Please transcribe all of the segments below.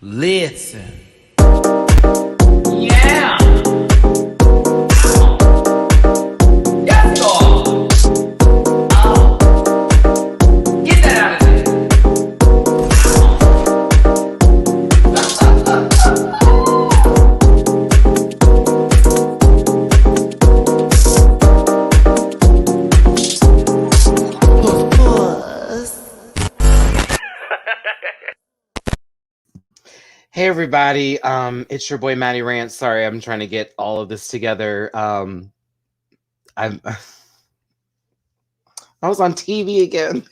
Listen. Yeah. Yes, God. Oh. Get that out of there. Hey everybody, it's your boy Matty Rants. Sorry, I'm trying to get all of this together. I was on TV again.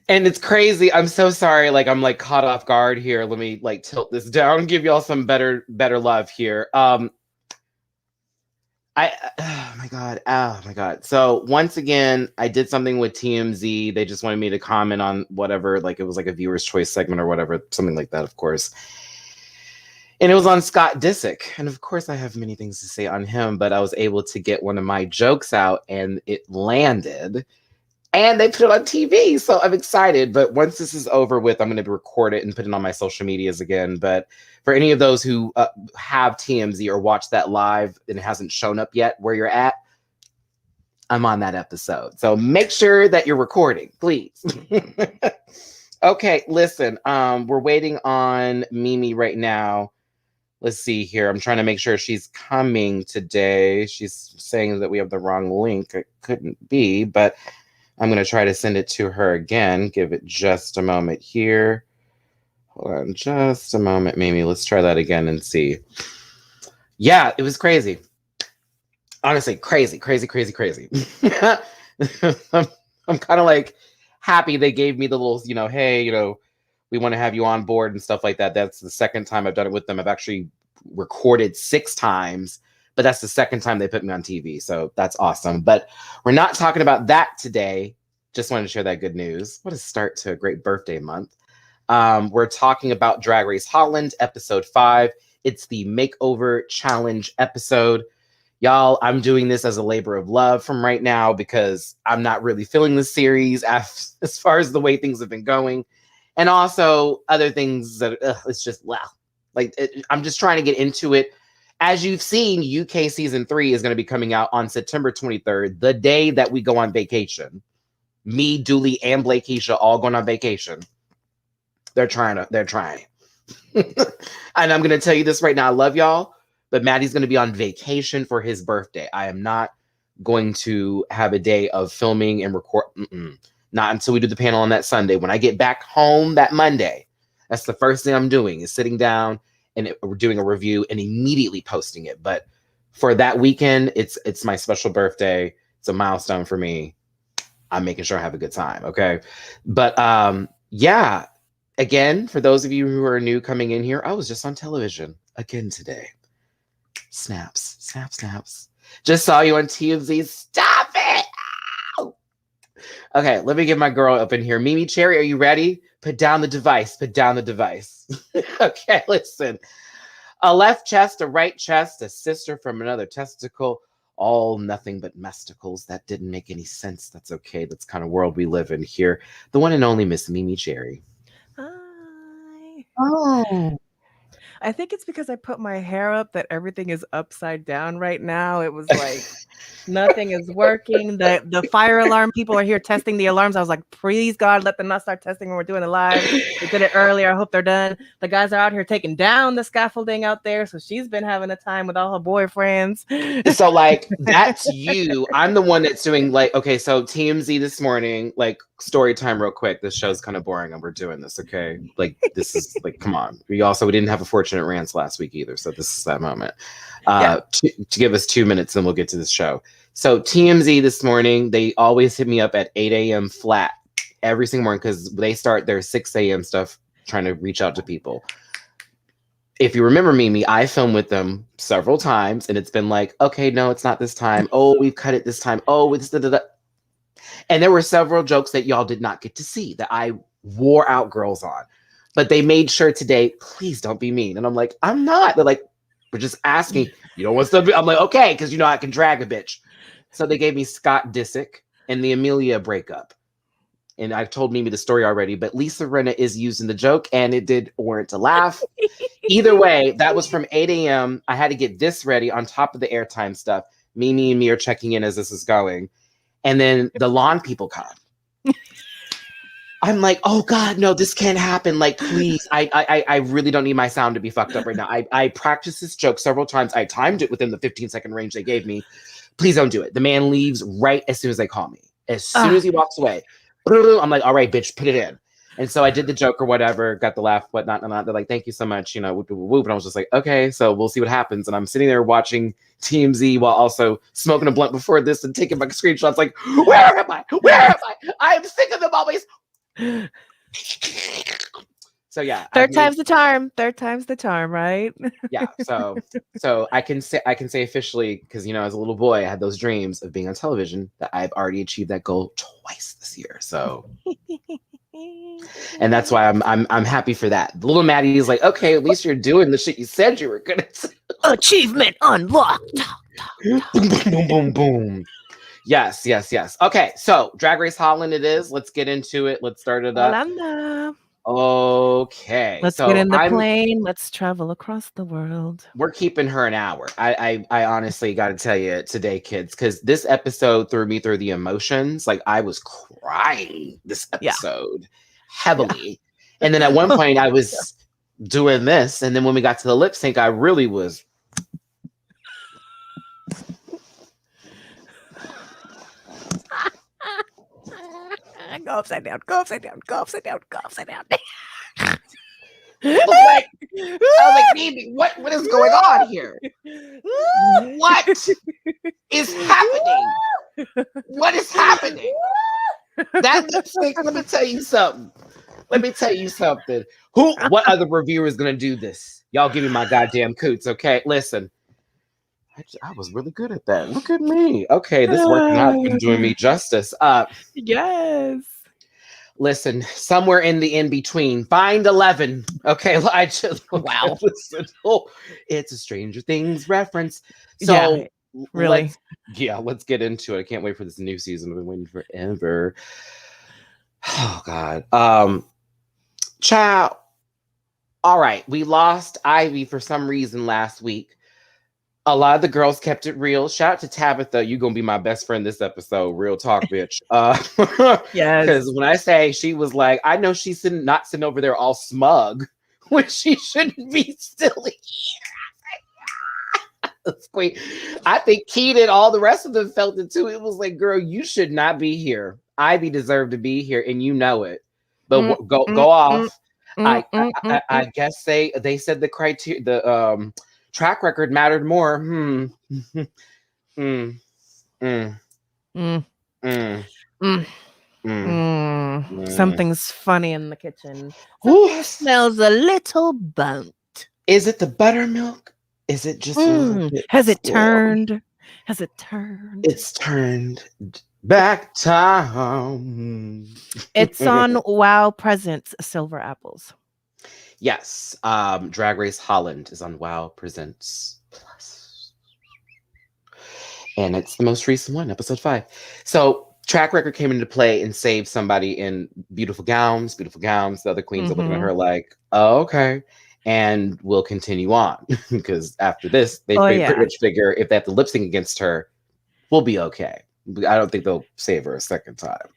And it's crazy. I'm so sorry. Like I'm caught off guard here. Let me tilt this down, give y'all some better love here. Oh my god. So once again, I did something with TMZ. They just wanted me to comment on whatever, it was a viewer's choice segment or whatever, something like that, of course. And it was on Scott Disick. And of course I have many things to say on him, but I was able to get one of my jokes out and it landed. And they put it on TV, so I'm excited. But once this is over with, I'm going to record it and put it on my social medias again. But for any of those who have TMZ or watch that live and it hasn't shown up yet where you're at, I'm on that episode. So make sure that you're recording, please. Okay, listen, we're waiting on Mimi right now. Let's see here. I'm trying to make sure she's coming today. She's saying that we have the wrong link. It couldn't be, but I'm going to try to send it to her again. Give it just a moment here. Hold on just a moment, Mimi. Let's try that again and see. Yeah, it was crazy. Honestly, crazy. I'm kind of happy they gave me the little, hey, we want to have you on board and stuff like that. That's the second time I've done it with them. I've actually recorded 6 times. But that's the second time they put me on TV. So that's awesome. But we're not talking about that today. Just wanted to share that good news. What a start to a great birthday month. We're talking about Drag Race Holland, episode 5. It's the makeover challenge episode. Y'all, I'm doing this as a labor of love from right now because I'm not really feeling the series as far as the way things have been going. And also other things that it's just, wow. I'm just trying to get into it. As you've seen, UK season 3 is going to be coming out on September 23rd, the day that we go on vacation. Me, Dooley, and Blakeisha all going on vacation. They're trying. And I'm going to tell you this right now. I love y'all, but Maddie's going to be on vacation for his birthday. I am not going to have a day of filming and record. Not until we do the panel on that Sunday. When I get back home that Monday, that's the first thing I'm doing is sitting down and we're doing a review and immediately posting it. But for that weekend, it's my special birthday. It's a milestone for me. I'm making sure I have a good time. Okay. But yeah, again, for those of you who are new coming in here, I was just on television again today. Snaps. Just saw you on TMZ. Stop it. Ow! Okay, let me get my girl up in here. Mimi Cherry, are you ready? Put down the device. Okay, listen. A left chest, a right chest, a sister from another testicle, all nothing but mesticles. That didn't make any sense. That's okay. That's kind of world we live in here. The one and only Miss Mimi Cherry. Hi. Oh. I think it's because I put my hair up that everything is upside down right now. It was nothing is working. The fire alarm people are here testing the alarms. I was like, please God, let them not start testing when we're doing the live. They did it earlier. I hope they're done. The guys are out here taking down the scaffolding out there. So she's been having a time with all her boyfriends. So that's you. I'm the one that's doing okay, so TMZ this morning, story time real quick. This show's kind of boring and we're doing this, okay? This is come on. We didn't have a Fortunate Rants last week either. So this is that moment. To give us 2 minutes and we'll get to this show. So TMZ this morning, they always hit me up at 8 a.m. flat every single morning because they start their 6 a.m. stuff trying to reach out to people. If you remember Mimi, I filmed with them several times and it's been okay, no, it's not this time. Oh, we've cut it this time. Oh, it's da-da-da. And there were several jokes that y'all did not get to see that I wore out girls on. But they made sure today, please don't be mean. And I'm like, I'm not. They're like, we're just asking. You don't want stuff. I'm like, okay, because I can drag a bitch. So they gave me Scott Disick and the Amelia breakup. and I've told Mimi the story already, but Lisa Rinna is using the joke, and it did warrant a laugh. Either way, that was from 8 a.m. I had to get this ready on top of the airtime stuff. Mimi and me are checking in as this is going. And then the lawn people come. I'm like, oh God, no, this can't happen. Like, please, I really don't need my sound to be fucked up right now. I practiced this joke several times. I timed it within the 15-second range they gave me. Please don't do it. The man leaves right as soon as they call me. As soon as he walks away, I'm like, all right, bitch, put it in. And so I did the joke or whatever, got the laugh, whatnot, and they're like, thank you so much, you know, whoop, whoop, whoop. And I was just like, okay, so we'll see what happens. And I'm sitting there watching TMZ while also smoking a blunt before this and taking my screenshots like, where am I? Where am I? I'm sick of them always. So yeah. Third time's the charm. Third time's the charm, right? Yeah. So I can say officially, because you know, as a little boy, I had those dreams of being on television, that I've already achieved that goal twice this year. So and that's why I'm happy for that. The little Matty is like, okay, at least you're doing the shit you said you were gonna do. Achievement unlocked. Boom, boom, boom, boom, boom. Yes. Okay, so Drag Race Holland it is. Let's get into it. Let's start it up. Hollanda. Okay. Let's get in the plane. Let's travel across the world. We're keeping her an hour. I honestly got to tell you today, kids, because this episode threw me through the emotions. Like I was crying this episode heavily. Yeah. And then at one point I was doing this. And then when we got to the lip sync, I really was. Go upside down, go upside down, go upside down, go upside down. I was like, Mimi, what is going on here? What is happening? What is happening? That lip sync, let me tell you something. What other reviewer is going to do this? Y'all give me my goddamn coots, okay? Listen. I was really good at that. Look at me. Okay, this working out been doing me justice. Yes. Listen, somewhere in the in-between, find 11. Okay, I just wow. Listen, it's a Stranger Things reference. So really, let's get into it. I can't wait for this new season. I've been waiting forever. Oh God. Child. All right, we lost Ivy for some reason last week. A lot of the girls kept it real. Shout out to Tabitha. You're going to be my best friend this episode. Real talk, bitch. Yes. Because when I say she was like, I know she's not sitting over there all smug when she shouldn't be still here. I think Keaton and all the rest of them felt it too. It was like, girl, you should not be here. Ivy deserved to be here and you know it. But go off. I guess they said the criteria, the track record mattered more. Something's funny in the kitchen. Something smells a little burnt. Is it the buttermilk? Is it just has it turned? Has it turned? It's turned back time. It's on Wow Presents Silver Apples. Yes, Drag Race Holland is on Wow Presents Plus. And it's the most recent one, episode 5. So track record came into play and saved somebody in beautiful gowns. The other queens are looking at her like, oh, okay. And we'll continue on. Because after this, they pretty much figure if they have to lip sync against her, we'll be okay. I don't think they'll save her a second time.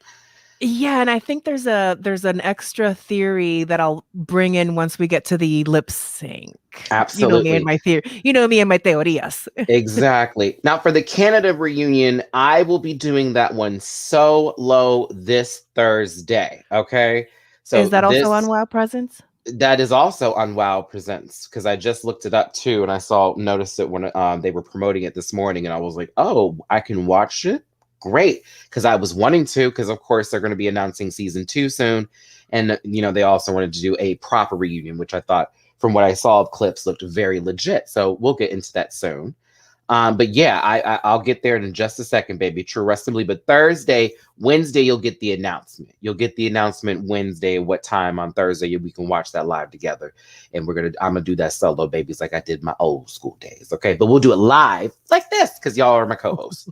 Yeah, and I think there's an extra theory that I'll bring in once we get to the lip sync. Absolutely. You know me and my theory. You know me and my teorías. Exactly. Now for the Canada reunion, I will be doing that one solo this Thursday. Okay. So is that also on Wow Presents? That is also on Wow Presents because I just looked it up too, and I noticed it when they were promoting it this morning, and I was like, oh, I can watch it. Great, because I was wanting to, because of course they're going to be announcing season 2 soon, and you know they also wanted to do a proper reunion, which I thought from what I saw of clips looked very legit. So we'll get into that soon. But yeah, I'll get there in just a second, baby. True Resembly. But Wednesday, you'll get the announcement. You'll get the announcement Wednesday. What time on Thursday we can watch that live together, and I'm gonna do that solo, babies, like I did my old school days. Okay, but we'll do it live like this because y'all are my co-hosts.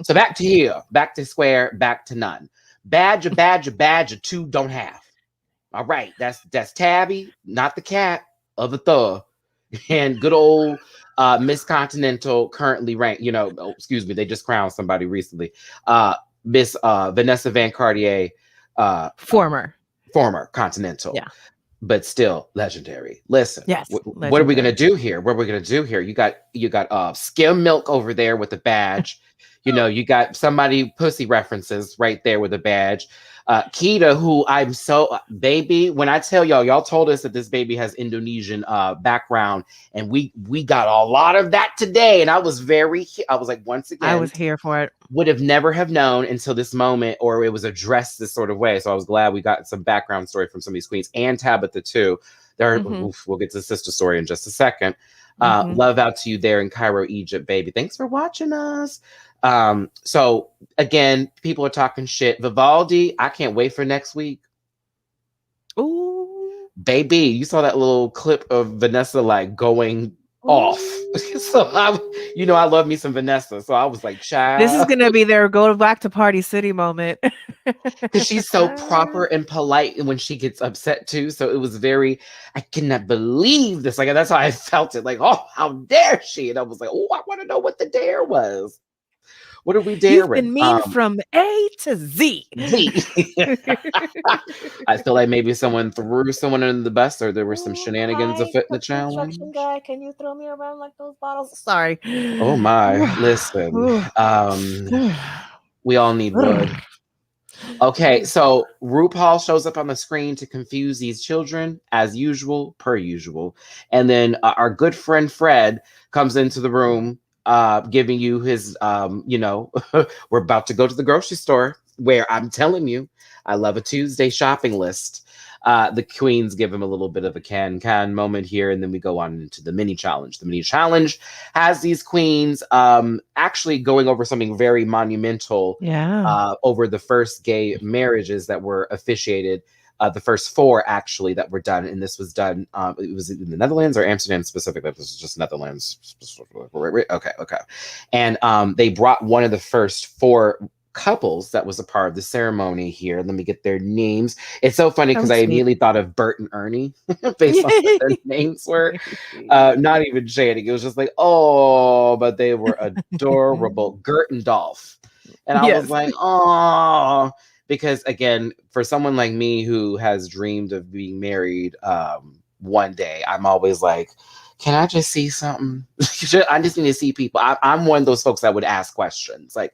So back to here, back to square, back to none. Badger, two don't have. All right, that's Tabby, not the cat, other Thug, and good old Miss Continental, currently ranked. Excuse me, they just crowned somebody recently. Miss Vanessa Van Cartier, Former. former Continental. Yeah. But still legendary. Listen, Yes, what are we gonna legendary. do here? What are we gonna do here? You got skim milk over there with the badge. You got somebody pussy references right there with a badge. Keita, who I'm so baby. When I tell y'all told us that this baby has Indonesian background, and we got a lot of that today. And I was like, once again, I was here for it. would have never have known until this moment, or it was addressed this sort of way. So I was glad we got some background story from some of these queens, and Tabitha too. We'll get to the sister story in just a second. Love out to you there in Cairo, Egypt, baby. Thanks for watching us. So again, people are talking shit. Vivaldi, I can't wait for next week. Ooh, baby, you saw that little clip of Vanessa like going off. So I love me some Vanessa. So I was like, child. This is gonna be their go back to Party City moment. Because she's so proper and polite when she gets upset too. So it was I cannot believe this. Like, that's how I felt it. Like, oh, how dare she? And I was like, oh, I want to know what the dare was. What are we daring? You've been mean from A to Z. I feel like maybe someone threw someone under the bus, or there were some shenanigans afoot in the challenge. Guy, can you throw me around like those bottles? Sorry. Oh my! Listen, we all need wood. Okay, so RuPaul shows up on the screen to confuse these children as usual, per usual, and then our good friend Fred comes into the room. Giving you his, we're about to go to the grocery store, where I'm telling you, I love a Tuesday shopping list. The queens give him a little bit of a can moment here, and then we go on into the mini challenge. The mini challenge has these queens actually going over something very monumental over the first gay marriages that were officiated. The first 4 actually that were done, and this was done. It was in the Netherlands or Amsterdam specifically. This was just Netherlands. Okay. And they brought one of the first 4 couples that was a part of the ceremony here. Let me get their names. It's so funny because I immediately thought of Bert and Ernie based on what their names were. Not even shading. It was just like, oh, but they were adorable. Gert and Dolph. And I was like, oh. Because again, for someone like me who has dreamed of being married one day, I'm always like, can I just see something? I just need to see people. I'm one of those folks that would ask questions like,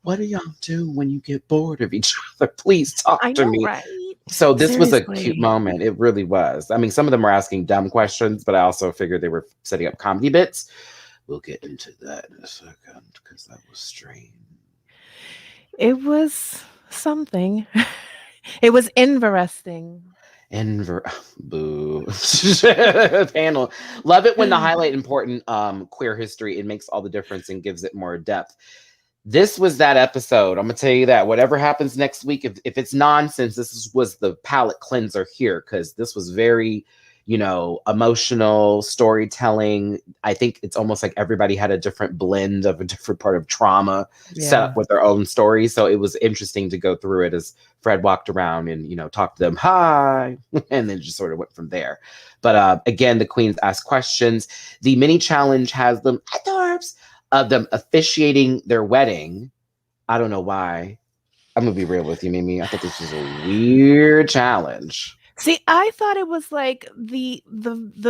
what do y'all do when you get bored of each other? Please talk to me. Right? So this was a cute moment. It really was. I mean, some of them were asking dumb questions, but I also figured they were setting up comedy bits. We'll get into that in a second because that was strange. It was something. It was interesting. Boo. Panel. Love it when the highlight important queer history. It makes all the difference and gives it more depth. This was that episode. I'm gonna tell you that. Whatever happens next week, if it's nonsense, was the palate cleanser here, because this was very, emotional storytelling. I think it's almost like everybody had a different blend of a different part of trauma set up with their own story. So it was interesting to go through it as Fred walked around and, talked to them, hi, and then just sort of went from there. But again, the queens asked questions. The mini challenge has them adorbs of them officiating their wedding. I don't know why. I'm gonna be real with you, Mimi. I thought this was a weird challenge. See, I thought it was like the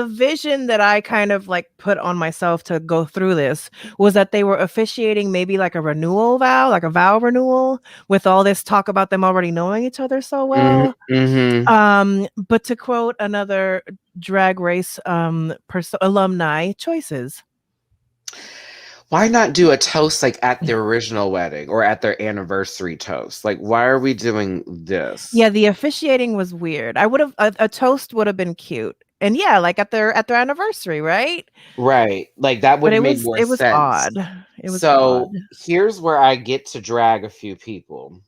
vision that I kind of like put on myself to go through this was that they were officiating maybe like a renewal vow, like a vow renewal, with all this talk about them already knowing each other so well. Mm-hmm. But to quote another Drag Race alumni, choices. Why not do a toast like at their original wedding or at their anniversary toast? Like, why are we doing this? Yeah, the officiating was weird. I would have a toast would have been cute, and yeah, like at their anniversary, right? Right, like that would have made more sense. It was odd. It was so odd. Here's where I get to drag a few people.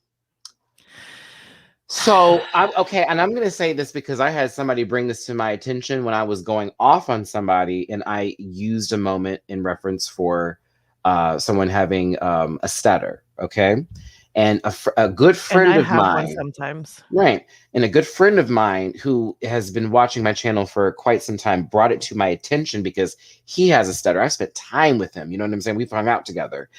So I'm okay, and I'm going to say this because I had somebody bring this to my attention when I was going off on somebody, and I used a moment in reference for someone having a stutter, okay? And a good And friend I of have one mine, sometimes. right? And a good friend of mine who has been watching my channel for quite some time brought it to my attention because he has a stutter. I spent time with him. You know what I'm saying? We've hung out together.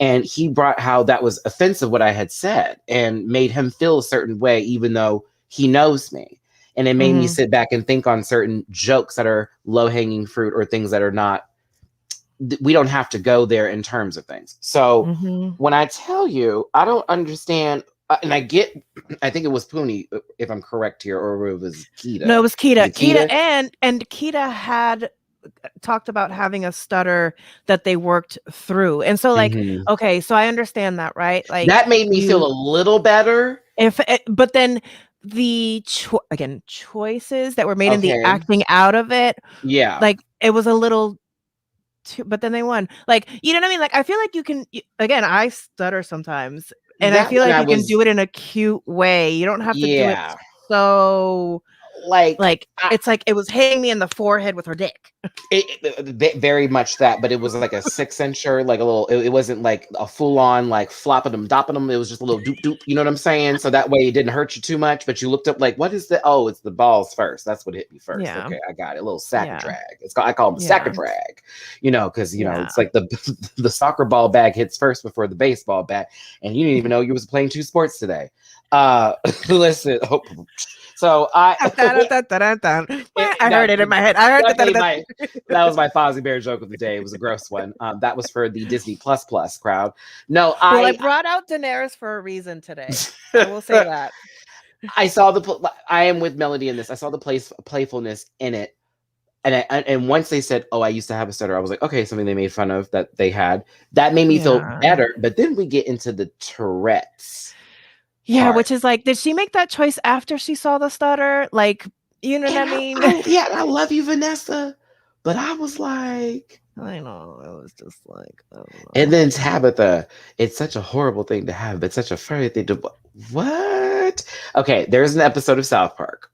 And he brought how that was offensive what I had said and made him feel a certain way, even though he knows me. And it made me sit back and think on certain jokes that are low-hanging fruit or things that are not, we don't have to go there in terms of things. So when I tell you, I don't understand, and I get, I think it was Poonie, if I'm correct here, or it was Keita. No, it was Keita. Keita? And Keita had talked about having a stutter that they worked through. And so like, okay, so I understand that, right? Like that made me feel a little better. But then the choices that were made in the acting out of it, like it was a little too, but then they won. Like, you know what I mean? Like, I feel like you can, again, I stutter sometimes, and I feel like you can do it in a cute way. You don't have to do it so like it's like it was hitting me in the forehead with her dick. It very much that, but it was like a 6-incher, like a little. It wasn't like a full on like flopping them, dopping them. It was just a little doop doop. You know what I'm saying? So that way it didn't hurt you too much. But you looked up like, what is the? Oh, it's the balls first. That's what hit me first. Yeah. Okay, I got it. A little sack of drag. I call them sack of drag. You know, because you know it's like the soccer ball bag hits first before the baseball bat, and you didn't even know you was playing 2 sports today. Listen. So I heard it in my head. I heard that was my Fozzie Bear joke of the day. It was a gross one. That was for the Disney Plus crowd. No, I brought out Daenerys for a reason today. I will say that. I saw I am with Melody in this. I saw the playfulness in it. And once they said, "Oh, I used to have a stutter," I was like, "Okay, something they made fun of that they had." That made me feel better. But then we get into the Tourette's. Yeah, which is like, did she make that choice after she saw the stutter? Like, you know what I mean? I love you, Vanessa. But I was like, I know. It was just like, and then Tabitha, it's such a horrible thing to have, but such a furry thing to what? Okay, there's an episode of South Park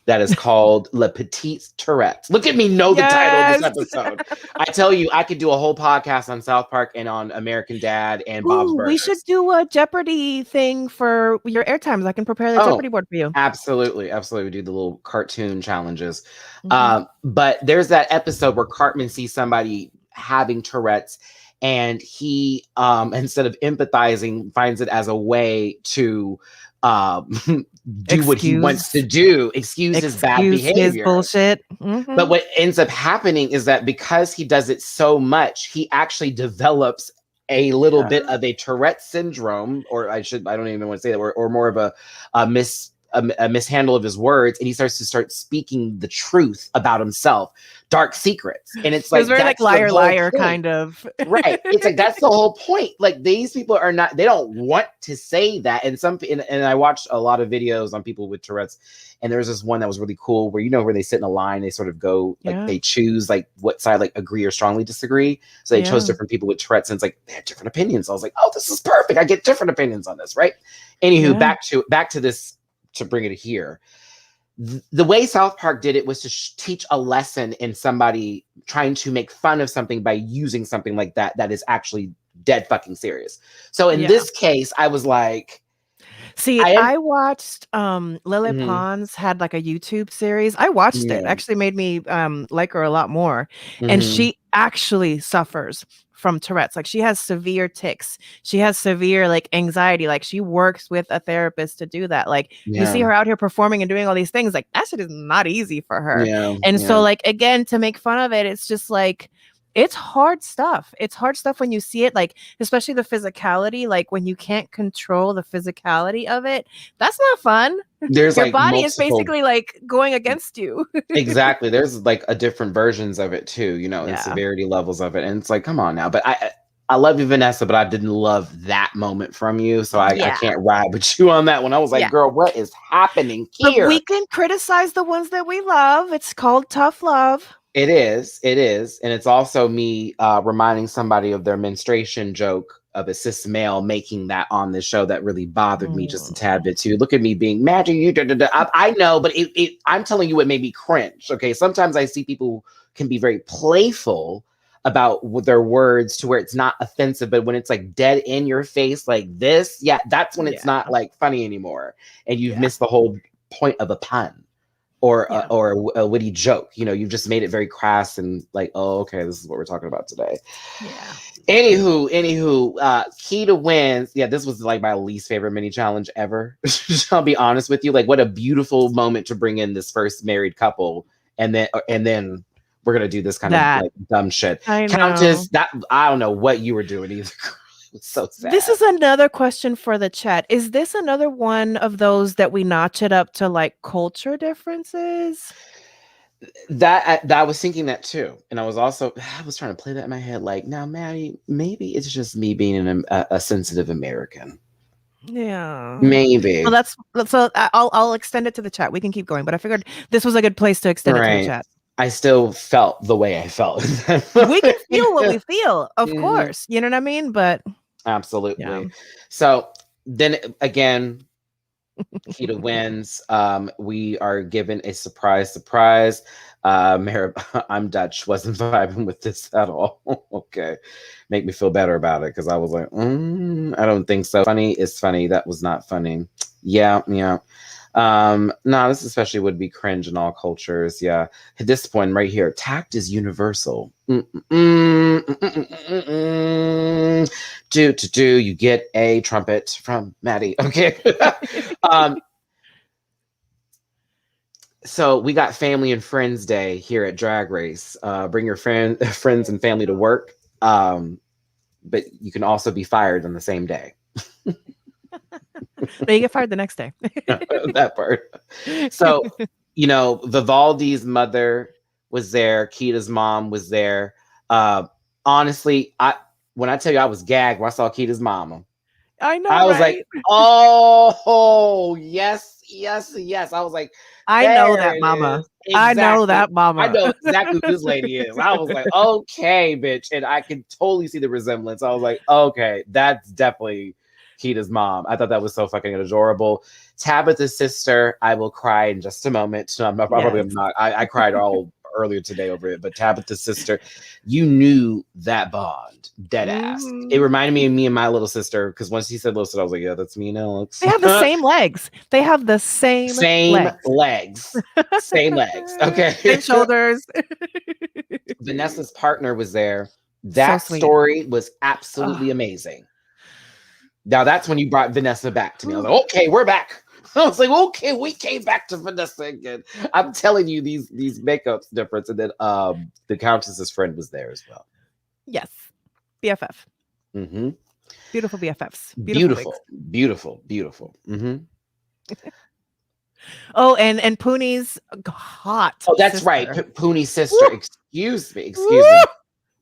that is called Le Petite Tourette. Look at me know the title of this episode. I tell you, I could do a whole podcast on South Park and on American Dad and Bob's Burgers. We should do a Jeopardy thing for your airtimes. I can prepare the Jeopardy board for you. Absolutely. We do the little cartoon challenges. But there's that episode where Cartman sees somebody having Tourette's, and he, instead of empathizing, finds it as a way to do what he wants to do, excuse his bad behavior, his bullshit. But what ends up happening is that because he does it so much, he actually develops a little bit of a Tourette syndrome, or I don't even want to say that, or more of a mishandle of his words, and he starts to speaking the truth about himself, dark secrets, and it's like very like liar kind of right. It's like that's the whole point. Like these people are not, they don't want to say that, and I watched a lot of videos on people with Tourette's, and there's this one that was really cool where where they sit in a line, they sort of go like they choose like what side, like agree or strongly disagree. So they chose different people with Tourette's, and it's like they have different opinions. So I was like, oh, this is perfect. I get different opinions on this, right? Anywho, back to this. To bring it here, the way South Park did it was to teach a lesson in somebody trying to make fun of something by using something like that is actually dead fucking serious. So in this case, I was like, I watched Lily Pons had like a YouTube series. I watched it. Actually made me like her a lot more. And she actually suffers from Tourette's. Like she has severe tics. She has severe like anxiety. Like she works with a therapist to do that. Like you see her out here performing and doing all these things. Like that shit is not easy for her. So like, again, to make fun of it, it's just like, it's hard stuff. It's hard stuff when you see it, like, especially the physicality, like when you can't control the physicality of it, that's not fun. There's your like body is basically like going against you. Exactly. There's like a different versions of it too, and severity levels of it. And it's like, come on now. But I love you, Vanessa, but I didn't love that moment from you. So I can't ride with you on that one. I was like, girl, what is happening here? But we can criticize the ones that we love. It's called tough love. It is. And it's also me reminding somebody of their menstruation joke of a cis male making that on this show that really bothered me just a tad bit too. Look at me being mad at you. I know, but I'm telling you, it made me cringe. Okay. Sometimes I see people can be very playful about their words to where it's not offensive, but when it's like dead in your face like this, yeah, that's when it's not like funny anymore, and you've missed the whole point of a pun or a witty joke. You know, you've just made it very crass and like, oh, okay, this is what we're talking about today. Yeah. Anywho, Keita wins. Yeah, this was like my least favorite mini challenge ever. I'll be honest with you. Like, what a beautiful moment to bring in this first married couple, and then we're gonna do this kind of like dumb shit. I know. Countess, that I don't know what you were doing either. It's so sad. This is another question for the chat. Is this another one of those that we notch it up to like culture differences? That I was thinking that too, and I was trying to play that in my head. Like, now, Matty, maybe it's just me being a sensitive American. Yeah, maybe. Well, I'll extend it to the chat. We can keep going, but I figured this was a good place to extend it to the chat. I still felt the way I felt. We can feel what we feel, of course. You know what I mean? But absolutely. Yeah. So then again, Keita wins. We are given a surprise. I'm Dutch. Wasn't vibing with this at all. Okay, make me feel better about it because I was like, I don't think so. Funny is funny. That was not funny. Yeah. No, this especially would be cringe in all cultures. Yeah, at this point right here, tact is universal. Do you get a trumpet from Matty? Okay. So we got Family and Friends Day here at Drag Race. Bring your friends and family to work, but you can also be fired on the same day. No, you get fired the next day. That part. So, Vivaldi's mother was there. Keita's mom was there. Honestly, when I tell you I was gagged when I saw Keita's mama. I know. I was like, oh, yes. I was like, I know that mama. Exactly. I know that mama. I know exactly who this lady is. I was like, okay, bitch. And I could totally see the resemblance. I was like, okay, that's definitely Keita's mom. I thought that was so fucking adorable. Tabitha's sister, I will cry in just a moment. No, I'm not. I cried all earlier today over it, but Tabitha's sister, you knew that bond, dead ass. It reminded me of me and my little sister, because once he said little sister, I was like, yeah, that's me and Alex. They have the same legs. They have the same legs. Same legs. Okay. Same shoulders. Vanessa's partner was there. That story was absolutely amazing. Now that's when you brought Vanessa back to me. I was like, okay, we're back. I was like, okay, we came back to Vanessa again. I'm telling you, these makeups difference. And then the Countess's friend was there as well. Yes. BFF. Mm-hmm. Beautiful BFFs. Beautiful. Mm-hmm. Oh, and Pooney's hot. Oh, that's sister. right. Pooney's sister. Woo! Excuse me.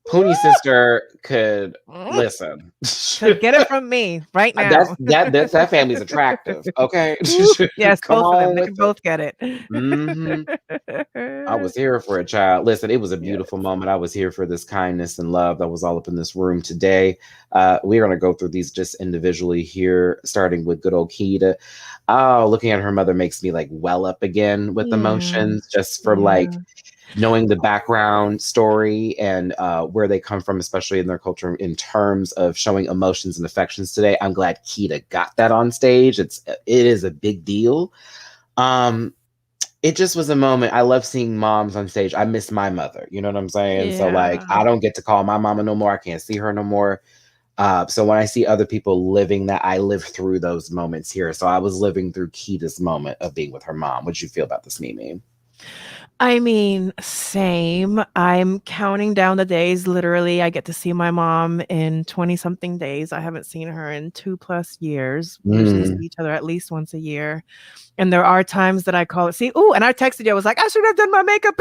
Pooney's sister could listen. Could get it from me right now. That family's attractive. Okay. Yes, both of them. They can both get it. Mm-hmm. I was here for a child. Listen, it was a beautiful moment. I was here for this kindness and love that was all up in this room today. We're going to go through these just individually here, starting with good old Keita. Oh, looking at her mother makes me like well up again with emotions just for like knowing the background story and where they come from, especially in their culture in terms of showing emotions and affections today. I'm glad Keita got that on stage. It is a big deal. It just was a moment. I love seeing moms on stage. I miss my mother. You know what I'm saying? Yeah. So like, I don't get to call my mama no more. I can't see her no more. So when I see other people living that, I live through those moments here. So I was living through Keita's moment of being with her mom. What did you feel about this, Mimi? I mean, same. I'm counting down the days. Literally, I get to see my mom in 20-something days. I haven't seen her in 2+ years. We usually see each other at least once a year. And there are times that I call it. And I texted you. I was like, I should have done my makeup.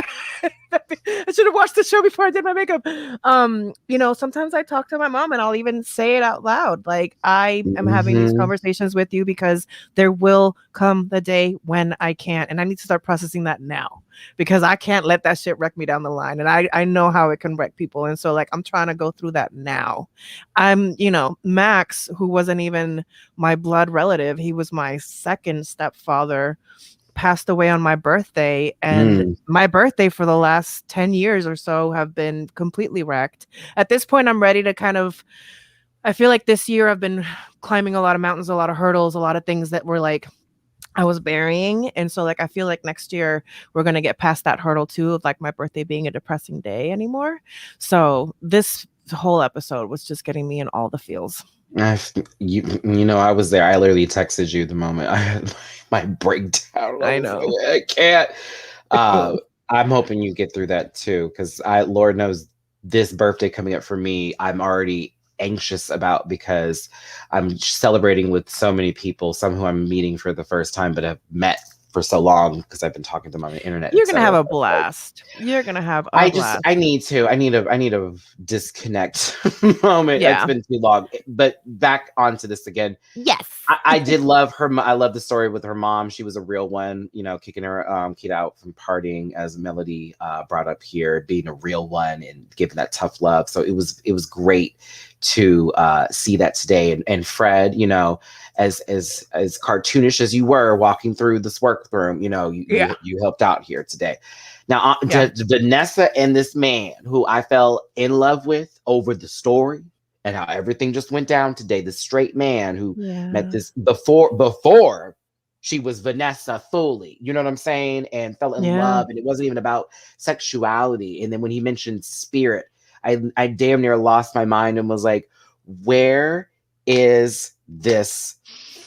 I should have watched the show before I did my makeup. Sometimes I talk to my mom and I'll even say it out loud. Like, I am having these conversations with you because there will come the day when I can't. And I need to start processing that now, because I can't let that shit wreck me down the line. And I know how it can wreck people. And so like, I'm trying to go through that now. Max, who wasn't even my blood relative, he was my second stepfather, passed away on my birthday, and Mm. my birthday for the last 10 years or so have been completely wrecked. At this point, I'm ready to I feel like this year I've been climbing a lot of mountains, a lot of hurdles, a lot of things that were like I was burying. And so like I feel like next year we're gonna get past that hurdle too of like my birthday being a depressing day anymore. So this whole episode was just getting me in all the feels. I was there. I literally texted you the moment I had my breakdown. I was know. like, I can't. I'm hoping you get through that too, because Lord knows, this birthday coming up for me, I'm already anxious about, because I'm celebrating with so many people, some who I'm meeting for the first time, but have met for so long because I've been talking to them on the internet. You're gonna have a blast. You're gonna have a blast. I need a disconnect moment. It's Yeah. been too long. But back onto this again. Yes. I did love her. I love the story with her mom. She was a real one, kicking her kid out from partying, as Melody brought up here, being a real one and giving that tough love. So it was great to see that today. And Fred, as cartoonish as you were walking through this workroom, you helped out here today. Now, Vanessa and this man who I fell in love with over the story and how everything just went down today. The straight man who met this before she was Vanessa fully, you know what I'm saying? And fell in love. And it wasn't even about sexuality. And then when he mentioned spirit, I damn near lost my mind and was like, where is this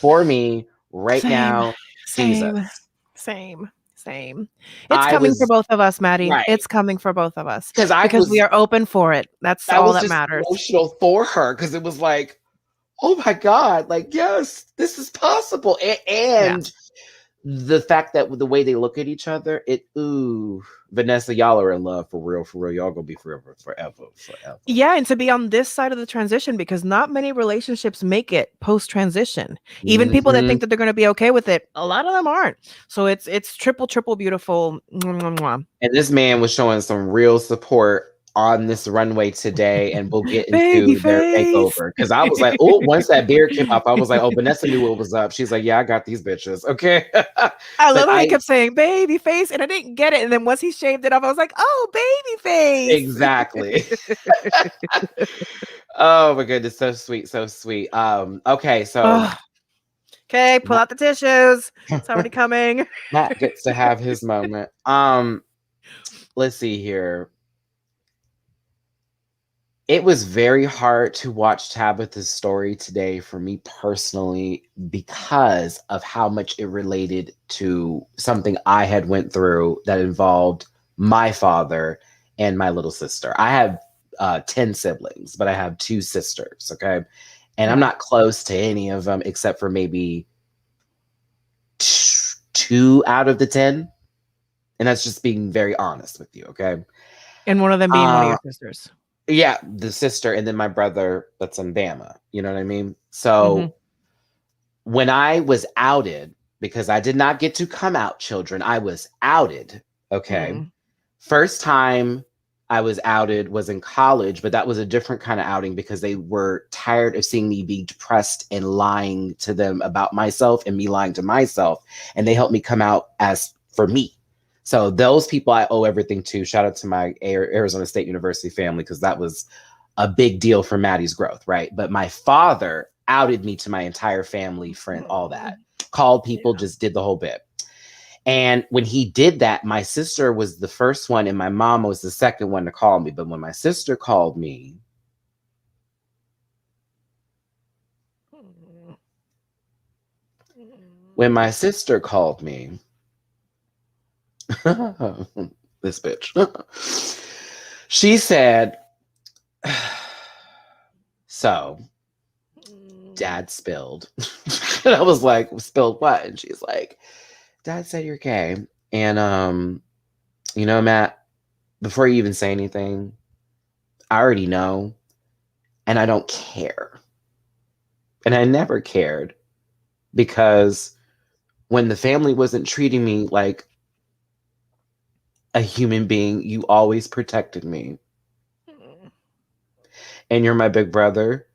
for me right now? Jesus. Same. It's coming for both of us, Matty. Right. It's coming for both of us because we are open for it. That's all that matters. Emotional for her, because it was like, oh my God, like, yes, this is possible. And the fact that with the way they look at each other, Vanessa, y'all are in love for real. Y'all gonna be forever. Yeah, and to be on this side of the transition, because not many relationships make it post-transition. Even people that think that they're gonna be okay with it, a lot of them aren't. So it's triple beautiful. And this man was showing some real support on this runway today, and we'll get into their takeover. Because I was like, oh, once that beard came up, I was like, oh, Vanessa knew what was up. She's like, yeah, I got these bitches. Okay. I love how he kept saying baby face, and I didn't get it. And then once he shaved it off, I was like, oh, baby face. Exactly. Oh my goodness, so sweet. Okay, so okay, pull out the tissues. It's already coming. Matt gets to have his moment. Let's see here. It was very hard to watch Tabitha's story today for me personally, because of how much it related to something I had went through that involved my father and my little sister. I have 10 siblings, but I have 2 sisters, okay? And I'm not close to any of them except for maybe 2 out of the 10. And that's just being very honest with you, okay? And one of them being one of your sisters. Yeah, the sister, and then my brother that's in Bama. You know what I mean? So when I was outed, because I did not get to come out, children, I was outed. Okay. First time I was outed was in college, but that was a different kind of outing because they were tired of seeing me be depressed and lying to them about myself and me lying to myself. And they helped me come out as for me. So those people I owe everything to. Shout out to my Arizona State University family, because that was a big deal for Maddie's growth, right? But my father outed me to my entire family, friend, all that. Called people, just did the whole bit. And when he did that, my sister was the first one and my mom was the second one to call me. But when my sister called me, this bitch, she said, so Dad spilled. And I was like, spilled what? And she's like, Dad said you're gay. And Matt, before you even say anything, I already know, and I don't care. And I never cared, because when the family wasn't treating me like a human being, you always protected me. And you're my big brother,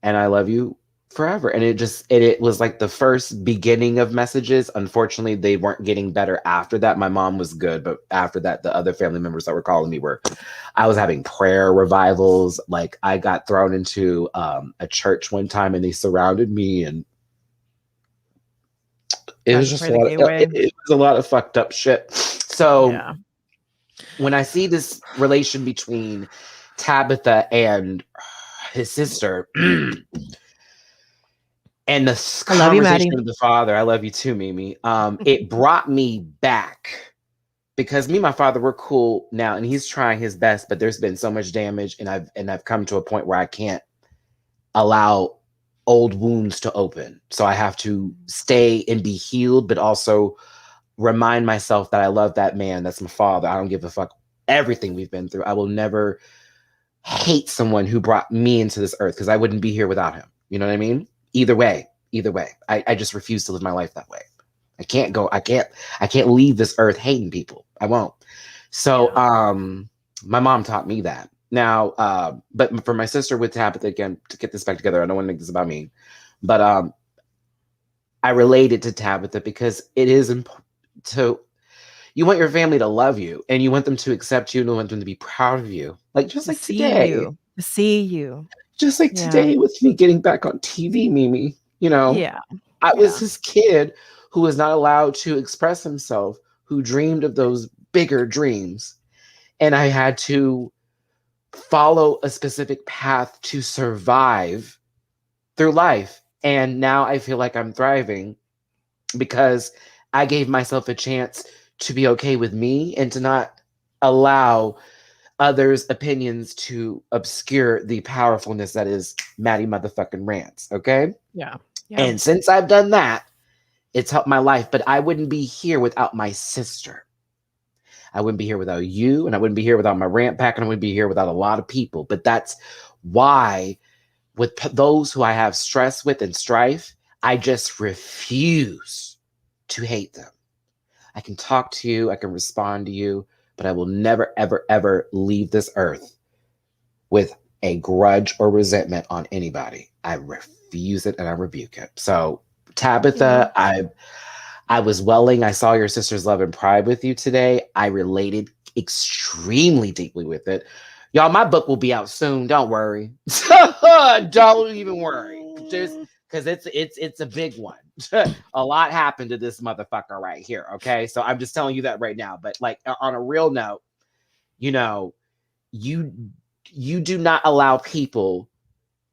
and I love you forever. And it was like the first beginning of messages. Unfortunately, they weren't getting better after that. My mom was good, but after that, the other family members that were calling me I was having prayer revivals. Like I got thrown into a church one time and they surrounded me, and it was just it was a lot of fucked up shit. So when I see this relation between Tabitha and his sister, and the conversation with the father, I love you too, Mimi. It brought me back because me and my father, we're cool now, and he's trying his best, but there's been so much damage, and I've come to a point where I can't allow old wounds to open. So I have to stay and be healed, but also remind myself that I love that man. That's my father. I don't give a fuck everything we've been through. I will never hate someone who brought me into this earth because I wouldn't be here without him. You know what I mean? Either way, I just refuse to live my life that way. I can't leave this earth hating people. I won't. So, my mom taught me that. Now, but for my sister with Tabitha, again, to get this back together, I don't want to make this about me, but I related to Tabitha because it is important you want your family to love you, and you want them to accept you, and you want them to be proud of you. Like just like today. See you. Just like today with me getting back on TV, Mimi, you know, I was this kid who was not allowed to express himself, who dreamed of those bigger dreams. And I had to follow a specific path to survive through life. And now I feel like I'm thriving because I gave myself a chance to be okay with me and to not allow others' opinions to obscure the powerfulness that is Matty motherfucking Rants. Okay. Yeah. And since I've done that, it's helped my life, but I wouldn't be here without my sister. I wouldn't be here without you, and I wouldn't be here without my rant pack, and I wouldn't be here without a lot of people. But that's why with those who I have stress with and strife, I just refuse to hate them. I can talk to you, I can respond to you, but I will never, ever, ever leave this earth with a grudge or resentment on anybody. I refuse it and I rebuke it. So, Tabitha, I was welling. I saw your sister's love and pride with you today. I related extremely deeply with it. Y'all, my book will be out soon. Don't worry. Don't even worry. Just because it's a big one. A lot happened to this motherfucker right here. Okay. So I'm just telling you that right now. But like on a real note, you know, you do not allow people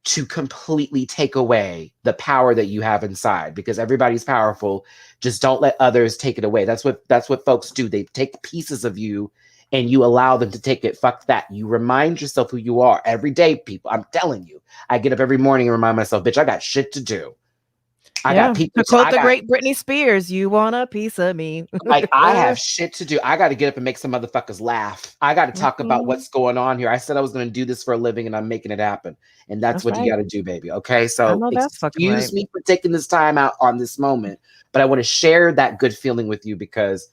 to completely take away the power that you have inside, because everybody's powerful. Just don't let others take it away. That's what folks do. They take pieces of you and you allow them to take it. Fuck that. You remind yourself who you are every day, people. I'm telling you, I get up every morning and remind myself, bitch, I got shit to do. I got people to quote the great Britney Spears, you want a piece of me. Like I have shit to do. I got to get up and make some motherfuckers laugh. I got to talk about what's going on here. I said I was going to do this for a living and I'm making it happen. And that's what you got to do, baby. Okay. So excuse me for taking this time out on this moment, but I want to share that good feeling with you because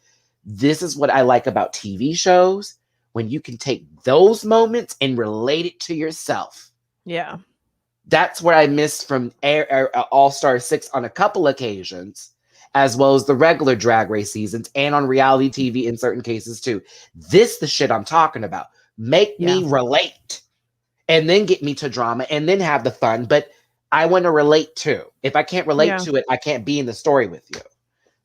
this is what I like about TV shows, when you can take those moments and relate it to yourself. Yeah. That's what I missed from All-Star 6 on a couple occasions, as well as the regular Drag Race seasons and on reality TV in certain cases too. This the shit I'm talking about. Make me relate and then get me to drama and then have the fun. But I want to relate too. If I can't relate to it, I can't be in the story with you.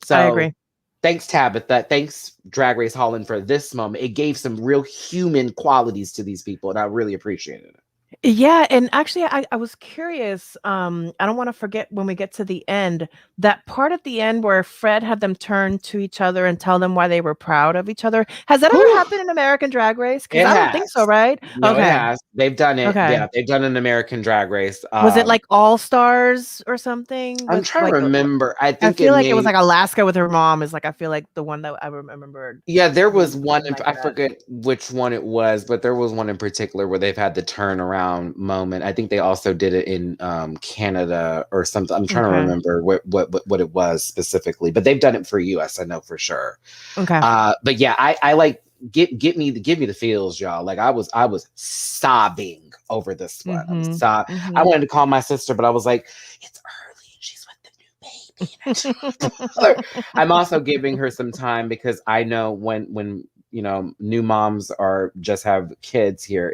So I agree. Thanks, Tabitha. Thanks, Drag Race Holland, for this moment. It gave some real human qualities to these people, and I really appreciated it. Yeah, and actually I was curious. I don't want to forget when we get to the end, that part at the end where Fred had them turn to each other and tell them why they were proud of each other. Has that ever happened in American Drag Race? Because I don't think so, right? No, it has. They've done it. Okay. Yeah, they've done an American Drag Race. Was it like All Stars or something? I'm trying to remember. I feel like it was like Alaska with her mom is like, I feel like the one that I remembered. Yeah, there was one. I forget which one it was, but there was one in particular where they've had the turnaround moment. I think they also did it in Canada or something. I'm trying to remember what it was specifically, but they've done it for US, I know for sure. Okay. But yeah, I like give me the feels, y'all. Like I was sobbing over this one. I wanted to call my sister, but I was like, it's early and she's with the new baby. I'm also giving her some time because I know when new moms are just have kids here,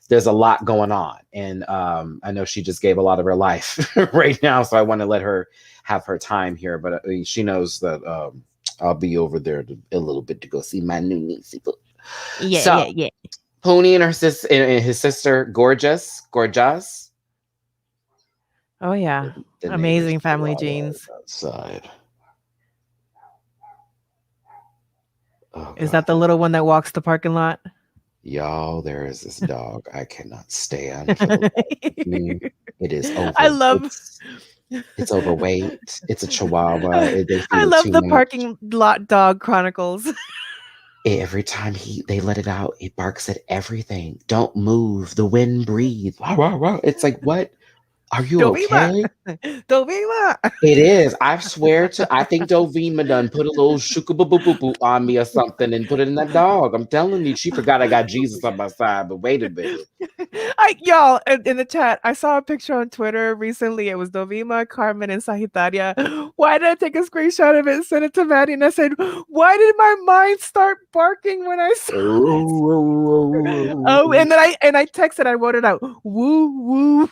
there's a lot going on, and I know she just gave a lot of her life right now, so I want to let her have her time here. But she knows that I'll be over there a little bit to go see my new niece. Yeah. Pony and his sister, gorgeous. Oh yeah, The amazing neighbors family all genes. outside. Oh, Is that the little one that walks the parking lot? Y'all, there is this dog I cannot stand. For the life of me. It is over. I love. It's overweight. It's a Chihuahua. They feed I it love too the much. parking lot dog chronicles. Every time they let it out, it barks at everything. Don't move. The wind breathe. It's like, what? Are you okay? Dovima. It is. I swear I think Dovima done put a little shooka-boo-boo-boo on me or something and put it in that dog. I'm telling you, she forgot I got Jesus on my side, but wait a minute. Y'all, in the chat, I saw a picture on Twitter recently. It was Dovima, Carmen, and Sagitaria. Why did I take a screenshot of it and send it to Matty? And I said, why did my mind start barking when I saw it? Oh, and then I texted, I wrote it out. Woo, woo.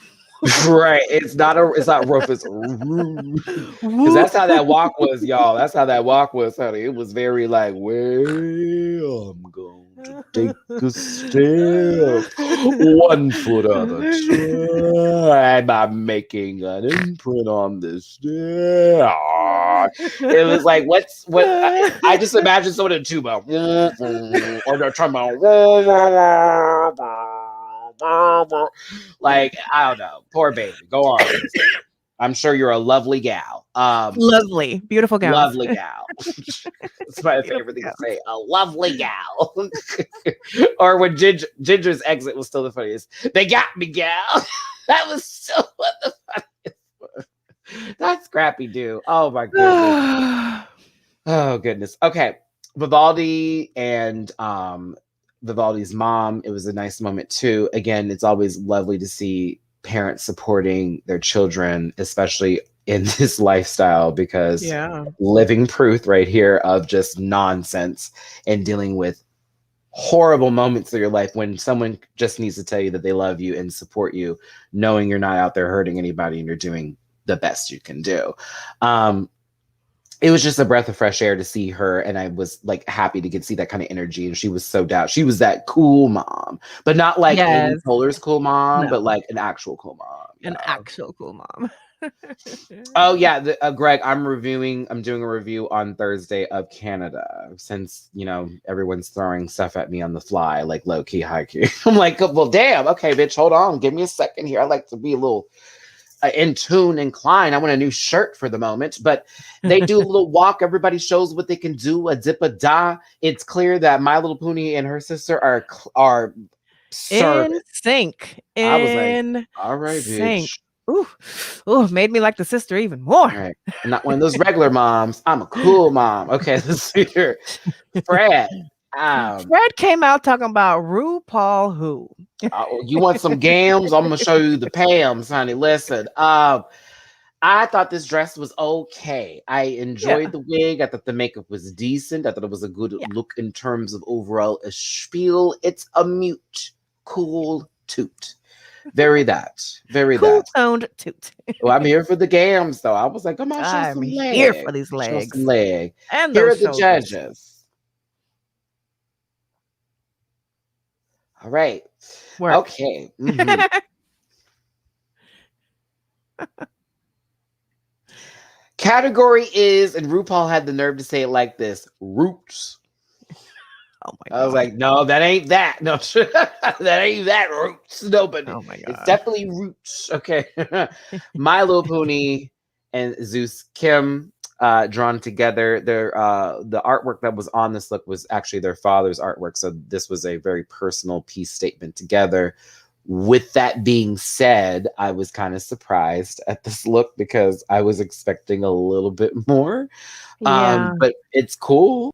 Right. It's not rough. It's because that's how that walk was, y'all. That's how that walk was, honey. It was very like, well, I'm going to take a step, 1 foot at a time. I'm making an imprint on this step. It was like, what? I just imagine someone in a tuba or their trombone. Like, I don't know. Poor baby. Go on. I'm sure you're a lovely gal. Lovely. Beautiful gals. Lovely gal. It's my favorite thing to say. A lovely gal. Or when Ginger's exit was still the funniest. They got me, gal. That was still the funniest one. That's Scrappy Doo. Oh my goodness. Oh goodness. Okay. Vivaldi and Vivaldi's mom. It was a nice moment too. Again, it's always lovely to see parents supporting their children, especially in this lifestyle, because living proof right here of just nonsense and dealing with horrible moments of your life when someone just needs to tell you that they love you and support you, knowing you're not out there hurting anybody and you're doing the best you can do. It was just a breath of fresh air to see her, and I was like happy to see that kind of energy. And she was so down. She was that cool mom, but not like Amy Poehler's cool mom, but like an actual cool mom. An actual cool mom. Oh yeah, Greg, I'm doing a review on Thursday of Canada, since everyone's throwing stuff at me on the fly, like low key, high key. I'm like, well, damn, okay, bitch, hold on, give me a second here. I like to be a little in tune, inclined. I want a new shirt for the moment, but they do a little walk. Everybody shows what they can do. A dip a da. It's clear that My Little Pony and her sister are in sync. I was like, all right, bitch. Ooh, made me like the sister even more. Right. I'm not one of those regular moms. I'm a cool mom. Okay, let's see here. Fred. Fred came out talking about RuPaul who. You want some gams? I'm gonna show you the Pams, honey. Listen, I thought this dress was okay. I enjoyed the wig. I thought the makeup was decent. I thought it was a good look in terms of overall a spiel. It's a mute, cool toot. Very cool toned toot. Well, I'm here for the gams, though. I was like, come on, show I'm some leg. here for these legs. Show some leg. And here are the judges. All right. Work. Okay. Mm-hmm. Category is, and RuPaul had the nerve to say it like this, roots. Oh my God. I was like, no, that ain't that. No, that ain't that roots. No, but it's definitely roots. Okay. My Little Pony and Zeus Kim drawn together. The artwork that was on this look was actually their father's artwork. So this was a very personal piece statement together. With that being said, I was kind of surprised at this look because I was expecting a little bit more. But it's cool.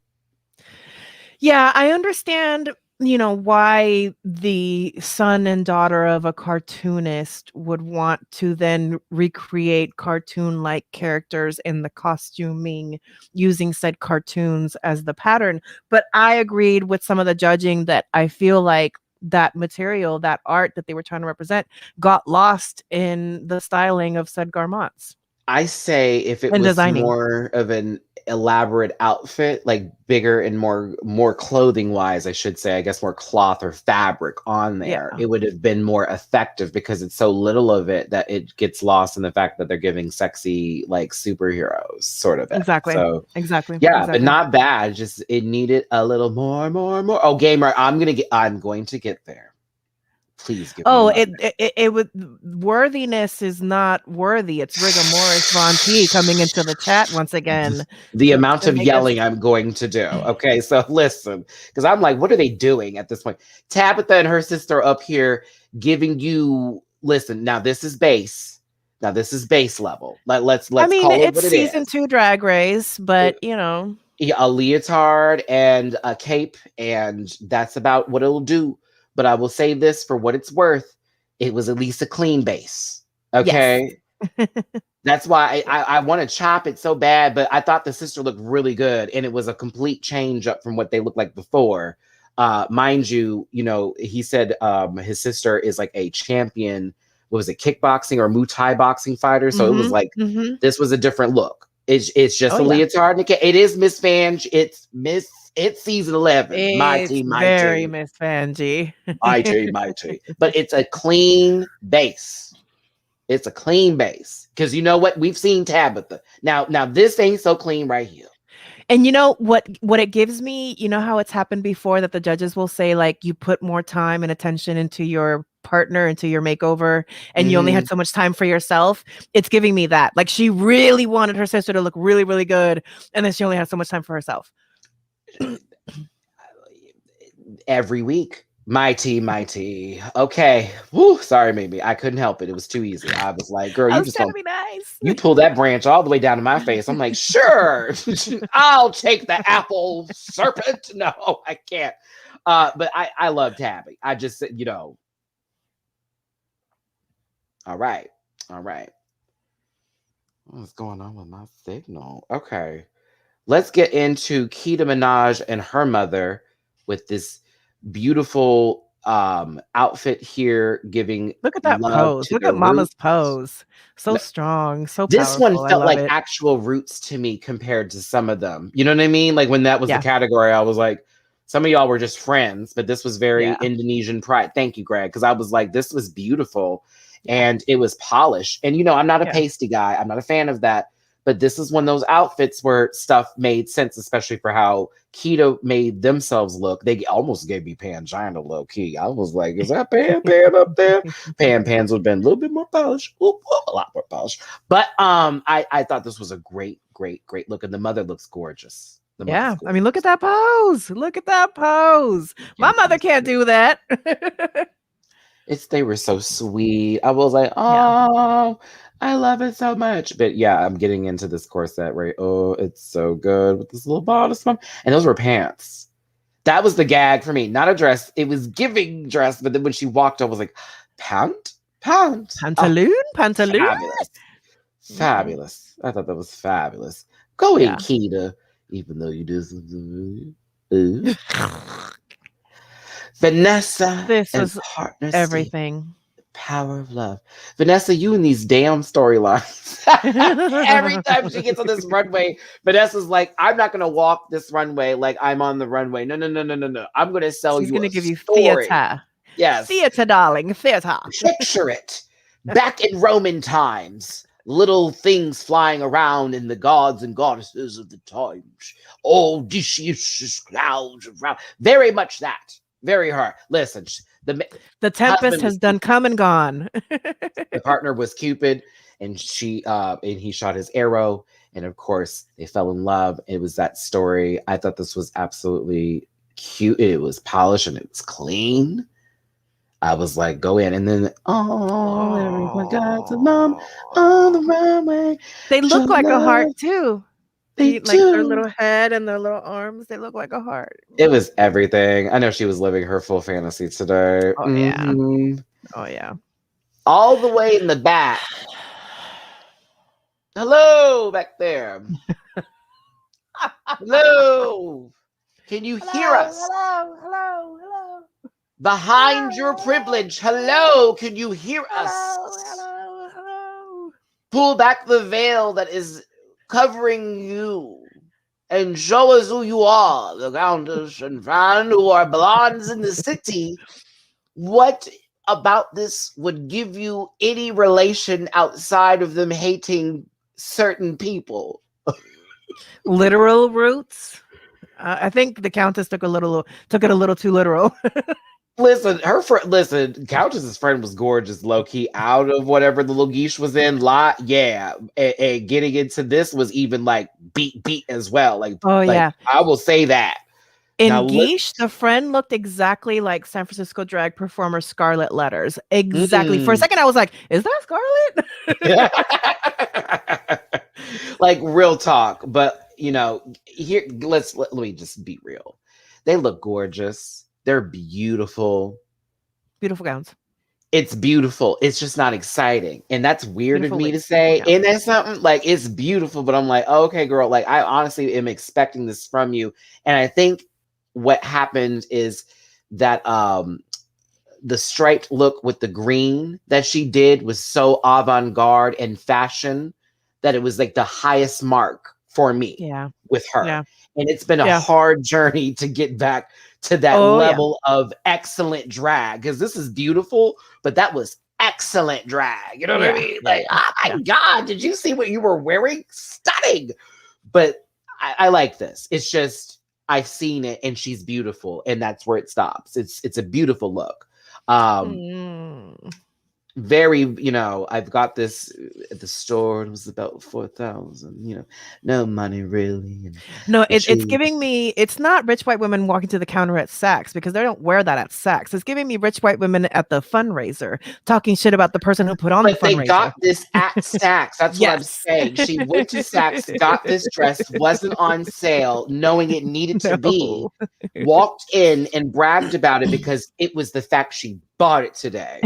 Yeah, I understand, why the son and daughter of a cartoonist would want to then recreate cartoon-like characters in the costuming using said cartoons as the pattern. But I agreed with some of the judging that I feel like that material, that art that they were trying to represent, got lost in the styling of said garments I say if it and was designing. more of an elaborate outfit, like bigger and more clothing wise, I should say, I guess more cloth or fabric on Yeah, there, it would have been more effective because it's so little of it that it gets lost in the fact that they're giving sexy like superheroes sort of it. exactly. So Exactly. yeah, but Exactly. not bad. Just it needed a little more. Oh, gamer, I'm going to get there. Please give me a Oh, moment. it would worthiness is not worthy. It's rigor mortis Von T coming into the chat once again The to amount of make us. yelling I'm going to do. Okay, so listen, because I'm like, what are they doing at this point? Tabitha and her sister up here giving you. Listen, now this is base. Now this is base level. Let's I mean, call it it's what it season is. 2 Drag Race, but Yeah, a leotard and a cape, and that's about what it'll do. But I will say this for what it's worth: it was at least a clean base. yes. Okay, that's why I want to chop it so bad, but I thought the sister looked really good, and it was a complete change up from what they looked like before. Mind you, he said his sister is like a champion. What was it, kickboxing or Muay Thai boxing fighter? So it was Mhm. like Mhm. this was a different look. It's just Oh a yeah. leotard. It is Miss Vange. It's season 11. My It's team, my very team, Miss Vanjie. my team, my team. But it's a clean base. It's a clean base because you know what? We've seen Tabitha. Now this ain't so clean right here. And you know what it gives me, how it's happened before that the judges will say like you put more time and attention into your partner, into your makeover, and you only Mhm. had so much time for yourself. It's giving me that. Like she really wanted her sister to look really, really good, and then she only had so much time for herself. Every week. My tea, my tea. Okay. Woo, sorry, Mimi. I couldn't help it. It was too easy. I was like, girl, I you was just trying gonna to be nice. you pull that branch all the way down to my face. I'm like, sure, I'll take the apple serpent. No, I can't. But I love Tabby. I just said, all right. All right. What's going on with my signal? Okay. Let's get into Keita Minaj and her mother with this beautiful outfit here giving Look at that love pose. to Look the at Mama's roots. pose. So strong, so This one powerful. I felt love like it. actual roots to me compared to some of them. You know what I mean? Like when that was the Yeah. category, I was like, some of y'all were just friends, but this was very Yeah. Indonesian pride. Thank you, Greg, because I was like, this was beautiful Yeah. and it was polished. And I'm not a Yeah. pasty guy. I'm not a fan of that. But this is one of those outfits where stuff made sense, especially for how Keto made themselves look. They almost gave me Pangina low key. I was like, is that Pan up there? Pans would have been a little bit more polished. Ooh, a lot more polished. But I thought this was a great look, and the mother looks gorgeous. The mother's Yeah. I mean, gorgeous. look at that pose. Look at that pose. My mother can't do that. They were so sweet. I was like, Yeah. oh, I love it so much. But yeah, I'm getting into this corset, right? Oh, it's so good with this little bodice, mom. And those were pants. That was the gag for me, not a dress. It was giving dress, but then when she walked, I was like, pant. Oh, Pantaloon? Pantaloon? fabulous. Mm-mm. Fabulous. I thought that was fabulous. Go in, Yeah. Keita, even though you did something. Vanessa This and was partner Steve. everything. Power of love. Vanessa, you and these damn storylines. Every time she gets on this runway, Vanessa's like, I'm not going to walk this runway like I'm on the runway. No. I'm going to sell She's you going a to give you story. theater. Yes. Theater, darling. Theater. Picture it. Back in Roman times, little things flying around in the gods and goddesses of the times. Oh, Odysseus clouds around. Very much that. Very hard. Listen, The tempest husband was has done come and gone. the partner was Cupid, and he shot his arrow, and of course they fell in love. It was that story. I thought this was absolutely cute. It was polished and it was clean. I was like, go in, and then everyone got to mom on the runway. They look True like a heart love. too. They Like their do. little head and their little arms, they look like a heart. It was everything. I know she was living her full fantasy today. Oh yeah. Mhm. Oh yeah. All the way in the back. Hello, back there. Hello. Can you hear us? Hello. Behind your privilege. Hello. Can you hear us? Hello. Pull back the veil that is covering you and show us who you are, the Countess and Fran, who are blondes in the city. What about this would give you any relation outside of them hating certain people? Literal roots. I think the Countess took it a little too literal. Listen, Countess's friend was gorgeous, low key, out of whatever the little geesh was in. Yeah, and getting into this was even like beat as well. Like Yeah. I will say that. In Geesh, the friend looked exactly like San Francisco drag performer Scarlet Letters. Exactly. For a second, I was like, "Is that Scarlet?" Like real talk, but here let me just be real. They look gorgeous. They're beautiful. Beautiful gowns. It's beautiful. It's just not exciting. And that's weird of me to say. And that's something like it's beautiful, but I'm like, oh, okay, girl. Like I honestly am expecting this from you. And I think what happened is that the striped look with the green that she did was so avant-garde and fashion that it was like the highest mark for me with her. Yeah. And it's been a hard journey to get back to that level of excellent drag, because this is beautiful, but that was excellent drag. You know what I mean? Like, oh my God, did you see what you were wearing? Stunning. But I like this. It's just, I've seen it and she's beautiful, and that's where it stops. It's a beautiful look. Very, I've got this at the store. It was about 4,000. No money really. No, it's giving me. It's not rich white women walking to the counter at Saks, because they don't wear that at Saks. It's giving me rich white women at the fundraiser talking shit about the person who put on the fundraiser. They got this at Saks. That's what I'm saying. She went to Saks, got this dress, wasn't on sale, knowing it needed to be, walked in and bragged about it because it was the fact she bought it today.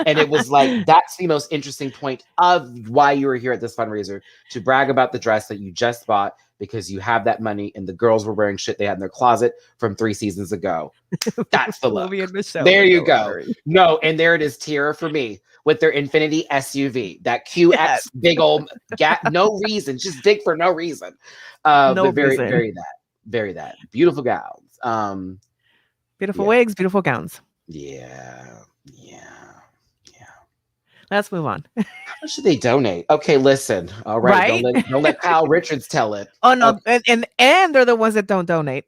And it was like, that's the most interesting point of why you were here at this fundraiser, to brag about the dress that you just bought because you have that money and the girls were wearing shit they had in their closet from 3 seasons ago. That's the look. There you go. No, and there it is, Tierra, for me, with their Infinity SUV, that QX big old gap, no reason, just big for no reason. But very that. Beautiful gowns. Beautiful wigs, beautiful gowns. Yeah. Let's move on. How much should they donate? Okay, listen. All right. Don't let Kyle Richards tell it. Oh no, and they're the ones that don't donate.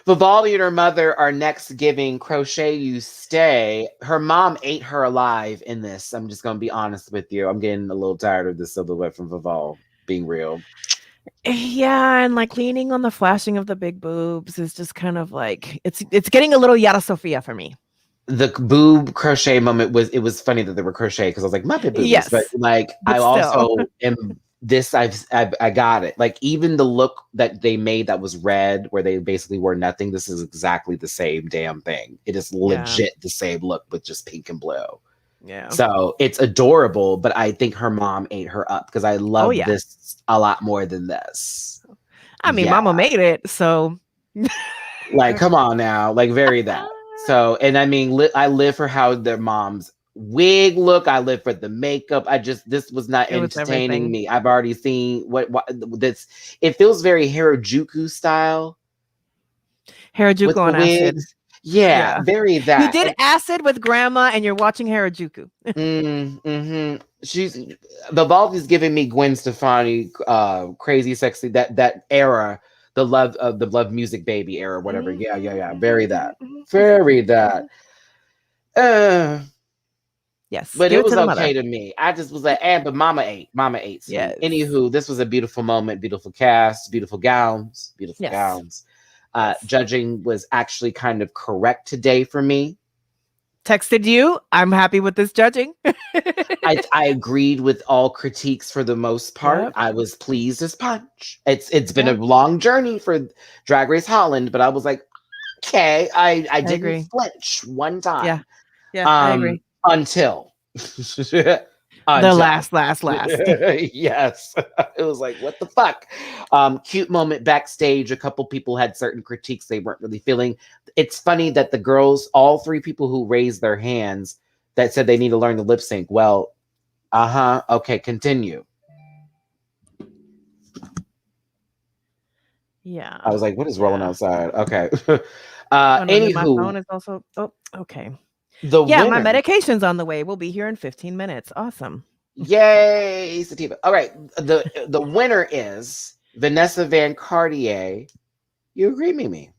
Vivaldi and her mother are next giving Crochet You Stay. Her mom ate her alive in this. I'm just gonna be honest with you. I'm getting a little tired of this silhouette from Vival, being real. Yeah, and like leaning on the flashing of the big boobs is just kind of like it's getting a little Yara Sofia for me. The boob crochet moment was funny that they were crochet, because I was like, Muppet boobies. Yes, but like I also am this. I got it. Like even the look that they made that was red, where they basically wore nothing. This is exactly the same damn thing. It is legit the same look with just pink and blue. Yeah. So it's adorable, but I think her mom ate her up, because I love this a lot more than this. I mean, Mama made it, so like, come on now, like very that. So, and I mean, I live for how their mom's wig look. I live for the makeup. This was not entertaining me. I've already seen what this. It feels very Harajuku style. Harajuku on acid. Yeah, very that. You did acid with grandma, and you're watching Harajuku. She's Vivaldi's giving me Gwen Stefani, crazy, sexy. That era. The love music baby era, whatever. Yeah. Very that. Yes. But it was okay to me. I just was like, but Mama ate. So anywho, this was a beautiful moment, beautiful cast, beautiful gowns. Judging was actually kind of correct today for me. Texted you. I'm happy with this judging. I agreed with all critiques for the most part. Yep. I was pleased as punch. It's been a Yep. long journey for Drag Race Holland, but I was like, okay, I didn't agree. flinch one time. Yeah. Yeah, I agree. Until The until last. yes. It was like, what the fuck? Cute moment backstage. A couple people had certain critiques they weren't really feeling. It's funny that the girls, all three people who raised their hands that said they need to learn the lip sync. Well, okay, continue. Yeah. I was like, what is rolling outside? Okay. Oh, no, my Anywho, phone is also. Oh, okay. the Yeah, winner. my medication's on the way. We'll be here in 15 minutes. Awesome. Yay, Sativa. All right. The winner is Vanessa Van Cartier. You agree, Mimi?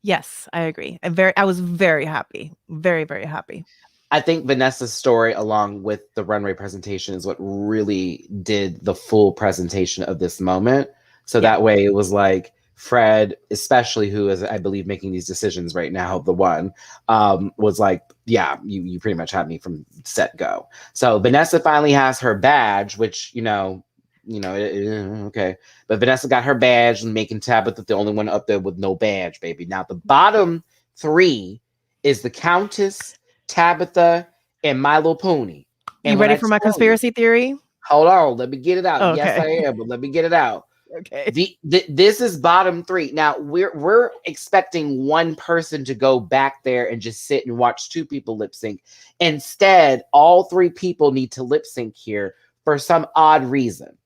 Yes, I agree. I was very happy. Very, very happy. I think Vanessa's story, along with the runway presentation, is what really did the full presentation of this moment. So that way it was like Fred, especially who is, I believe, making these decisions right now, the one, was like, yeah, you pretty much had me from set go. So Vanessa finally has her badge, which, okay. But Vanessa got her badge and making Tabitha the only one up there with no badge, baby. Now the bottom three is the Countess, Tabitha, and Milo Pony. You ready for my conspiracy theory? Hold on, let me get it out. Okay. Yes, I am, but let me get it out. Okay. This is bottom three. Now we're expecting one person to go back there and just sit and watch two people lip sync. Instead, all three people need to lip sync here for some odd reason.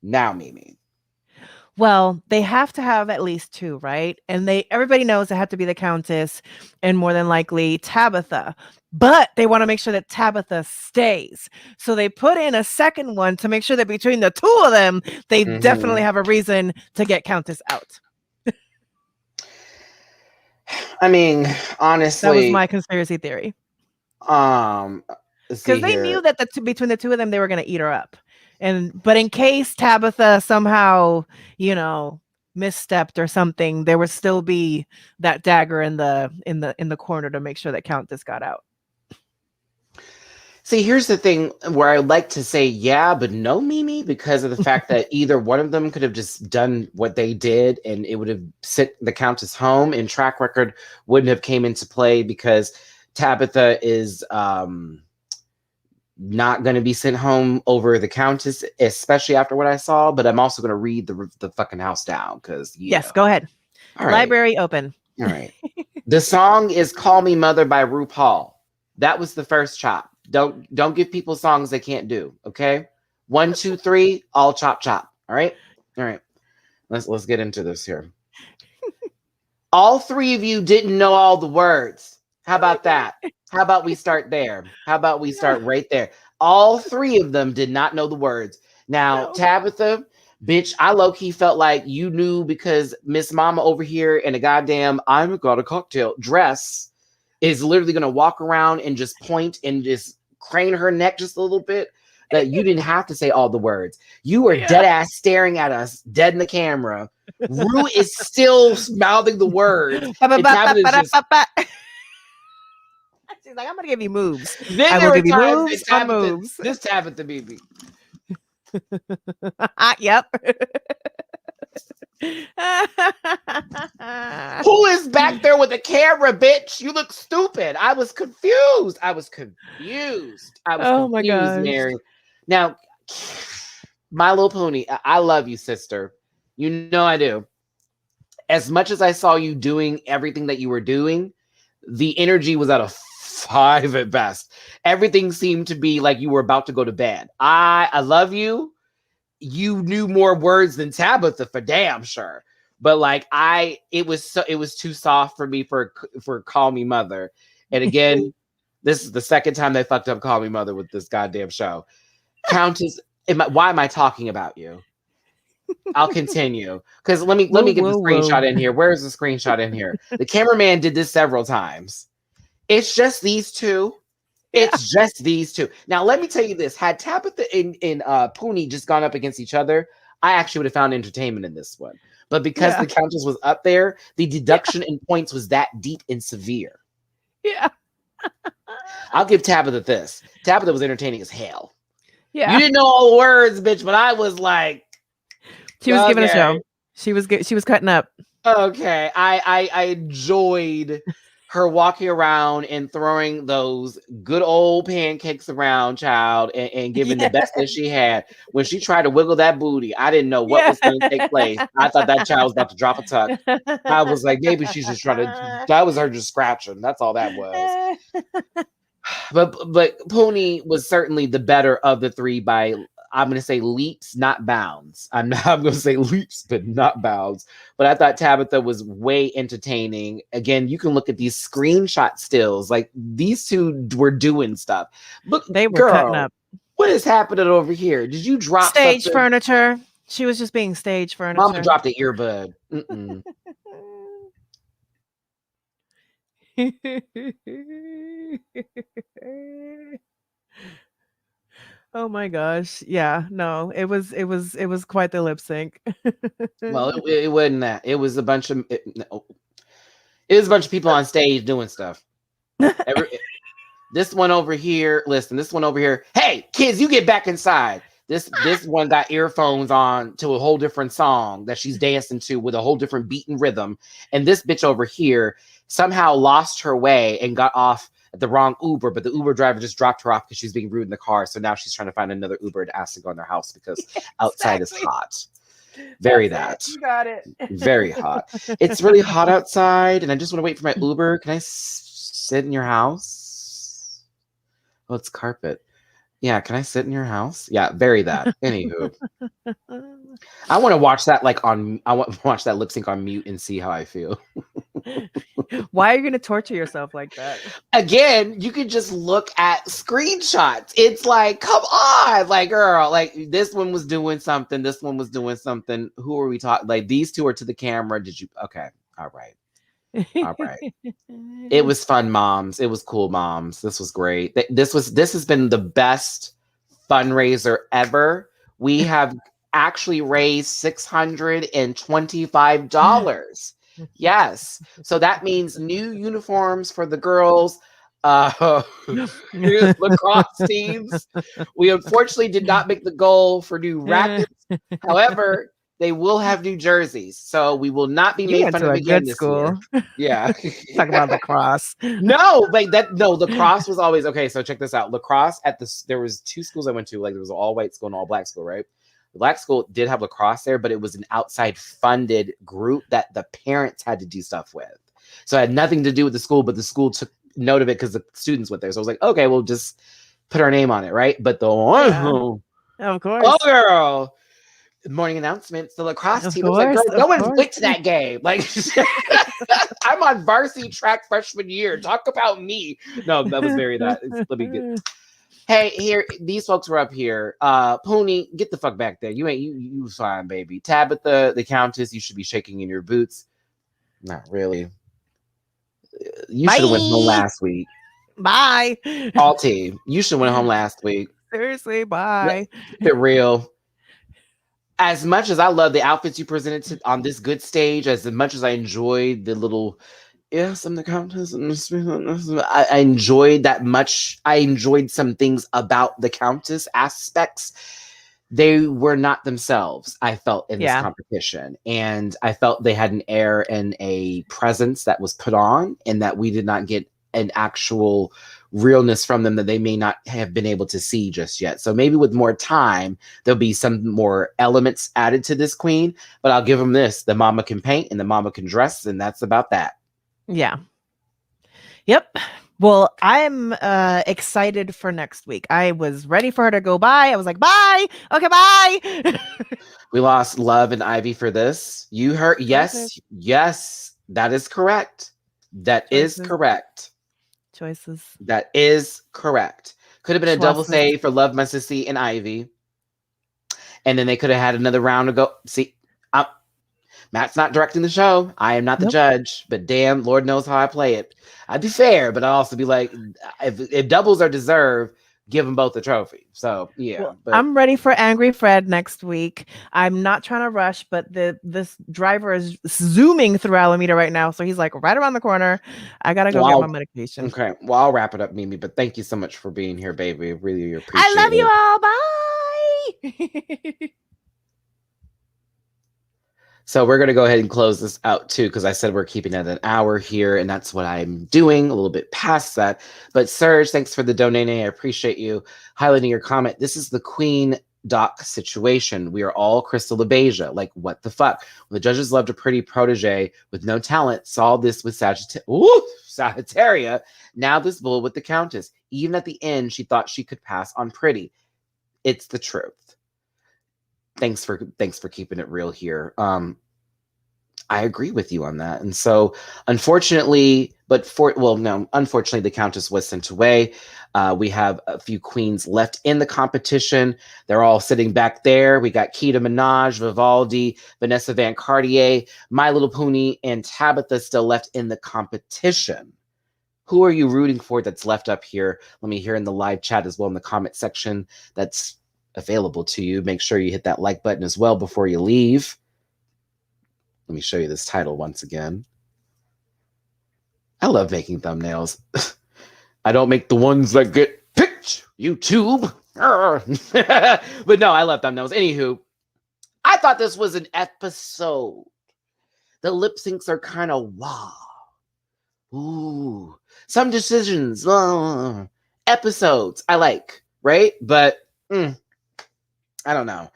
Now, Mimi. Well, they have to have at least two, right? And everybody knows it had to be the Countess and more than likely Tabitha. But they want to make sure that Tabitha stays. So they put in a second one to make sure that between the two of them, they definitely have a reason to get Countess out. I mean, honestly, that was my conspiracy theory. Because they knew that between the two of them, they were going to eat her up. But in case Tabitha somehow, misstepped or something, there would still be that dagger in the corner to make sure that Countess got out. See, here's the thing where I like to say yeah, but no, Mimi, because of the fact that either one of them could have just done what they did and it would have sent the Countess home, and track record wouldn't have came into play because Tabitha is not going to be sent home over the Countess, especially after what I saw. But I'm also going to read the fucking house down because yes, go ahead. All Library open. All right. The song is "Call Me Mother" by RuPaul. That was the first chop. Don't give people songs they can't do. Okay, 1, 2, 3, all chop. All right. Let's get into this here. All three of you didn't know all the words. How about that? How about we start there? How about we start right there? All three of them did not know the words. Now, Tabitha, bitch, I low-key felt like you knew because Miss Mama over here in a goddamn "I'm got a cocktail" dress is literally going to walk around and just point and just crane her neck just a little bit, that you didn't have to say all the words. You were dead ass staring at us, dead in the camera. Rue is still mouthing the words. She's like, I'm going to give you moves. Then I there will were give you times moves that on moves. This Tabitha baby. Yep. Who is back there with the camera, bitch? You look stupid. I was confused. Oh my gosh, Mary. Now, My Little Pony, I love you, sister. You know I do. As much as I saw you doing everything that you were doing, the energy was at a 5 at best. Everything seemed to be like you were about to go to bed. I love you. You knew more words than Tabitha for damn sure. But like it was too soft for me for Call Me Mother. And again, this is the second time they fucked up Call Me Mother with this goddamn show. Countess, why am I talking about you? I'll continue because let me get the screenshot in here. Where's the screenshot in here? The cameraman did this several times. It's just these two. It's just these two. Now, let me tell you this. Had Tabitha and Poonie just gone up against each other, I actually would have found entertainment in this one. But because the Countess was up there, the deduction in points was that deep and severe. Yeah. I'll give Tabitha this. Tabitha was entertaining as hell. Yeah. You didn't know all the words, bitch, but I was like, She was giving a okay. show. She was cutting up. Okay. I enjoyed her walking around and throwing those good old pancakes around, child, and giving the best that she had. When she tried to wiggle that booty, I didn't know what was going to take place. I thought that child was about to drop a tuck. I was like, maybe she's just trying to. That was her just scratching. That's all that was. But Pony was certainly the better of the three by, I'm going to say, leaps, not bounds. I'm going to say leaps, but not bounds. But I thought Tabitha was way entertaining. Again, you can look at these screenshot stills. Like, these two were doing stuff. Look, They were girl, cutting up. what is happening over here? Did you drop Stage something? furniture. She was just being stage furniture. Mama dropped the earbud. Mm-mm. Oh my gosh. Yeah, no, it was quite the lip sync. Well, it wasn't that. It was a bunch of people on stage doing stuff. This one over here, listen, this one over here. Hey, kids, you get back inside. This one got earphones on to a whole different song that she's dancing to with a whole different beat and rhythm. And this bitch over here somehow lost her way and got off at the wrong Uber, but the Uber driver just dropped her off because she's being rude in the car. So now she's trying to find another Uber to ask to go in their house because outside is hot. Very that. You got it. Very hot. It's really hot outside, and I just want to wait for my Uber. Can I sit in your house? Oh, it's carpet. Yeah, can I sit in your house? Yeah, very that. Anywho, I want to watch that I want to watch that lip sync on mute and see how I feel. Why are you going to torture yourself like that? Again, you can just look at screenshots. It's like, come on, like, girl, like this one was doing something. This one was doing something. Who are we talking? Like, these two are to the camera. Did you? Okay. All right. All right. It was fun, moms. It was cool, moms. This was great. This has been the best fundraiser ever. We have actually raised $625. Yes. So that means new uniforms for the girls, lacrosse teams. We unfortunately did not make the goal for new rackets. However, they will have new jerseys, so we will not be made fun of again this year. Yeah. Talk about lacrosse. No, like that. No, lacrosse was always okay. So check this out. Lacrosse there was two schools I went to. Like there was an all white school and all black school, right? The black school did have lacrosse there, but it was an outside funded group that the parents had to do stuff with. So it had nothing to do with the school, but the school took note of it because the students went there. So I was like, okay, we'll just put our name on it, right? But the one, of course, oh girl. Morning announcements, the lacrosse team. I was like, girl, no one went to that game. Like, I'm on varsity track freshman year. Talk about me. No, that was very that. Let me get. Hey, here, these folks were up here. Pony, get the fuck back there. You fine, baby. Tabitha, the Countess, you should be shaking in your boots. Not really. You should have went home last week. Bye. All team. You should have went home last week. Seriously, bye. Keep it real. As much as I love the outfits you presented on this good stage, as much as I enjoyed the little, yes, I'm the Countess. I enjoyed that much. I enjoyed some things about the Countess aspects. They were not themselves, I felt, in this competition. And I felt they had an air and a presence that was put on, and that we did not get an actual realness from them that they may not have been able to see just yet. So maybe with more time, there'll be some more elements added to this queen, but I'll give them this. The mama can paint and the mama can dress, and that's about that. Yeah. Yep. Well, I'm excited for next week. I was ready for her to go by. I was like, bye. Okay, bye. We lost Love and Ivy for this. You heard? Yes. Yes. That is correct. That is correct. Choices. That is correct. Could have been a double save for Love, My Sissy, and Ivy. And then they could have had another round to go. See, Matt's not directing the show. I am not the judge, but damn, Lord knows how I play it. I'd be fair, but I'd also be like, if doubles are deserved, give them both a trophy. So yeah, Well, but I'm ready for Angry Fred next week. I'm not trying to rush, but this driver is zooming through Alameda right now, so he's like right around the corner. I gotta go get my medication. okay. Well, I'll wrap it up, Mimi. But thank you so much for being here, baby. Really appreciate I love it. you all. Bye. So we're going to go ahead and close this out too, because I said we're keeping it an hour here, and that's what I'm doing, a little bit past that. But Serge, thanks for the donating. I appreciate you highlighting your comment. This is the Queen Doc situation. We are all Crystal LaBeija. Like, what the fuck? Well, the judges loved a pretty protege with no talent, saw this with Sagittaria. Now this bull with the Countess. Even at the end, she thought she could pass on pretty. It's the truth. Thanks for keeping it real here. I agree with you on that. And so unfortunately, unfortunately, the Countess was sent away. We have a few queens left in the competition. They're all sitting back there. We got Keita Minaj, Vivaldi, Vanessa Van Cartier, My Little Pony, and Tabitha still left in the competition. Who are you rooting for that's left up here? Let me hear in the live chat as well in the comment section that's available to you. Make sure you hit that like button as well before you leave. Let me show you this title once again. I love making thumbnails. I don't make the ones that get picked, YouTube. But no, I love thumbnails. Anywho, I thought this was an episode. The lip syncs are kind of wow. Ooh. Some decisions. Episodes I like, right? But I don't know.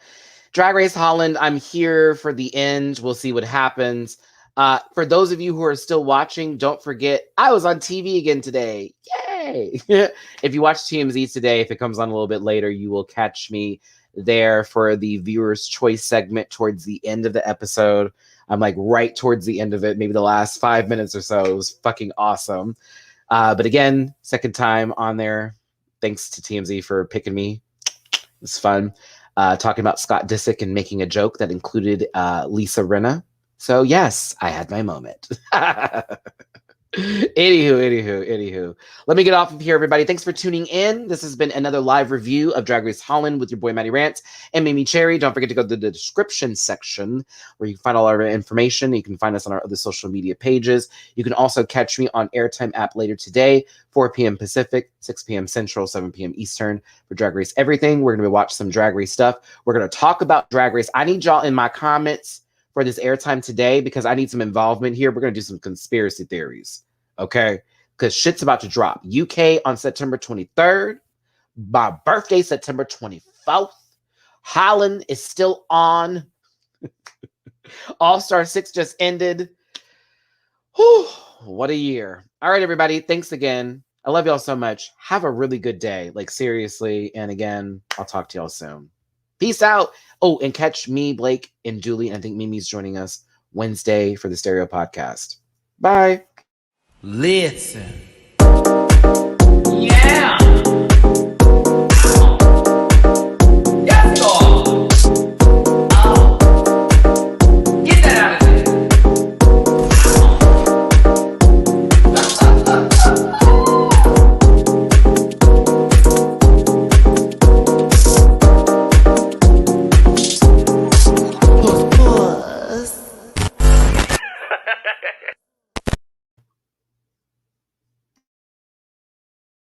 Drag Race Holland, I'm here for the end. We'll see what happens. For those of you who are still watching, don't forget, I was on TV again today. Yay! If you watch TMZ today, if it comes on a little bit later, you will catch me there for the viewer's choice segment towards the end of the episode. I'm like right towards the end of it, maybe the last 5 minutes or so. It was fucking awesome. But again, second time on there. Thanks to TMZ for picking me. It was fun. Talking about Scott Disick and making a joke that included Lisa Rinna. So yes, I had my moment. Anywho. Let me get off of here, everybody. Thanks for tuning in. This has been another live review of Drag Race Holland with your boy Matty Rants and Mimi Cherry. Don't forget to go to the description section where you can find all our information. You can find us on our other social media pages. You can also catch me on Airtime app later today, 4 p.m. Pacific, 6 p.m. Central, 7 p.m. Eastern for Drag Race Everything. We're going to watch some Drag Race stuff. We're going to talk about Drag Race. I need y'all in my comments for this airtime today because I need some involvement here. We're going to do some conspiracy theories, okay? Because shit's about to drop. UK on September 23rd. My birthday, September 24th. Holland is still on. All-Star 6 just ended. Whew, what a year. All right, everybody. Thanks again. I love y'all so much. Have a really good day. Like, seriously. And again, I'll talk to y'all soon. Peace out. Oh, and catch me, Blake, and Julie. And I think Mimi's joining us Wednesday for the Stereo Podcast. Bye. Listen. Yeah.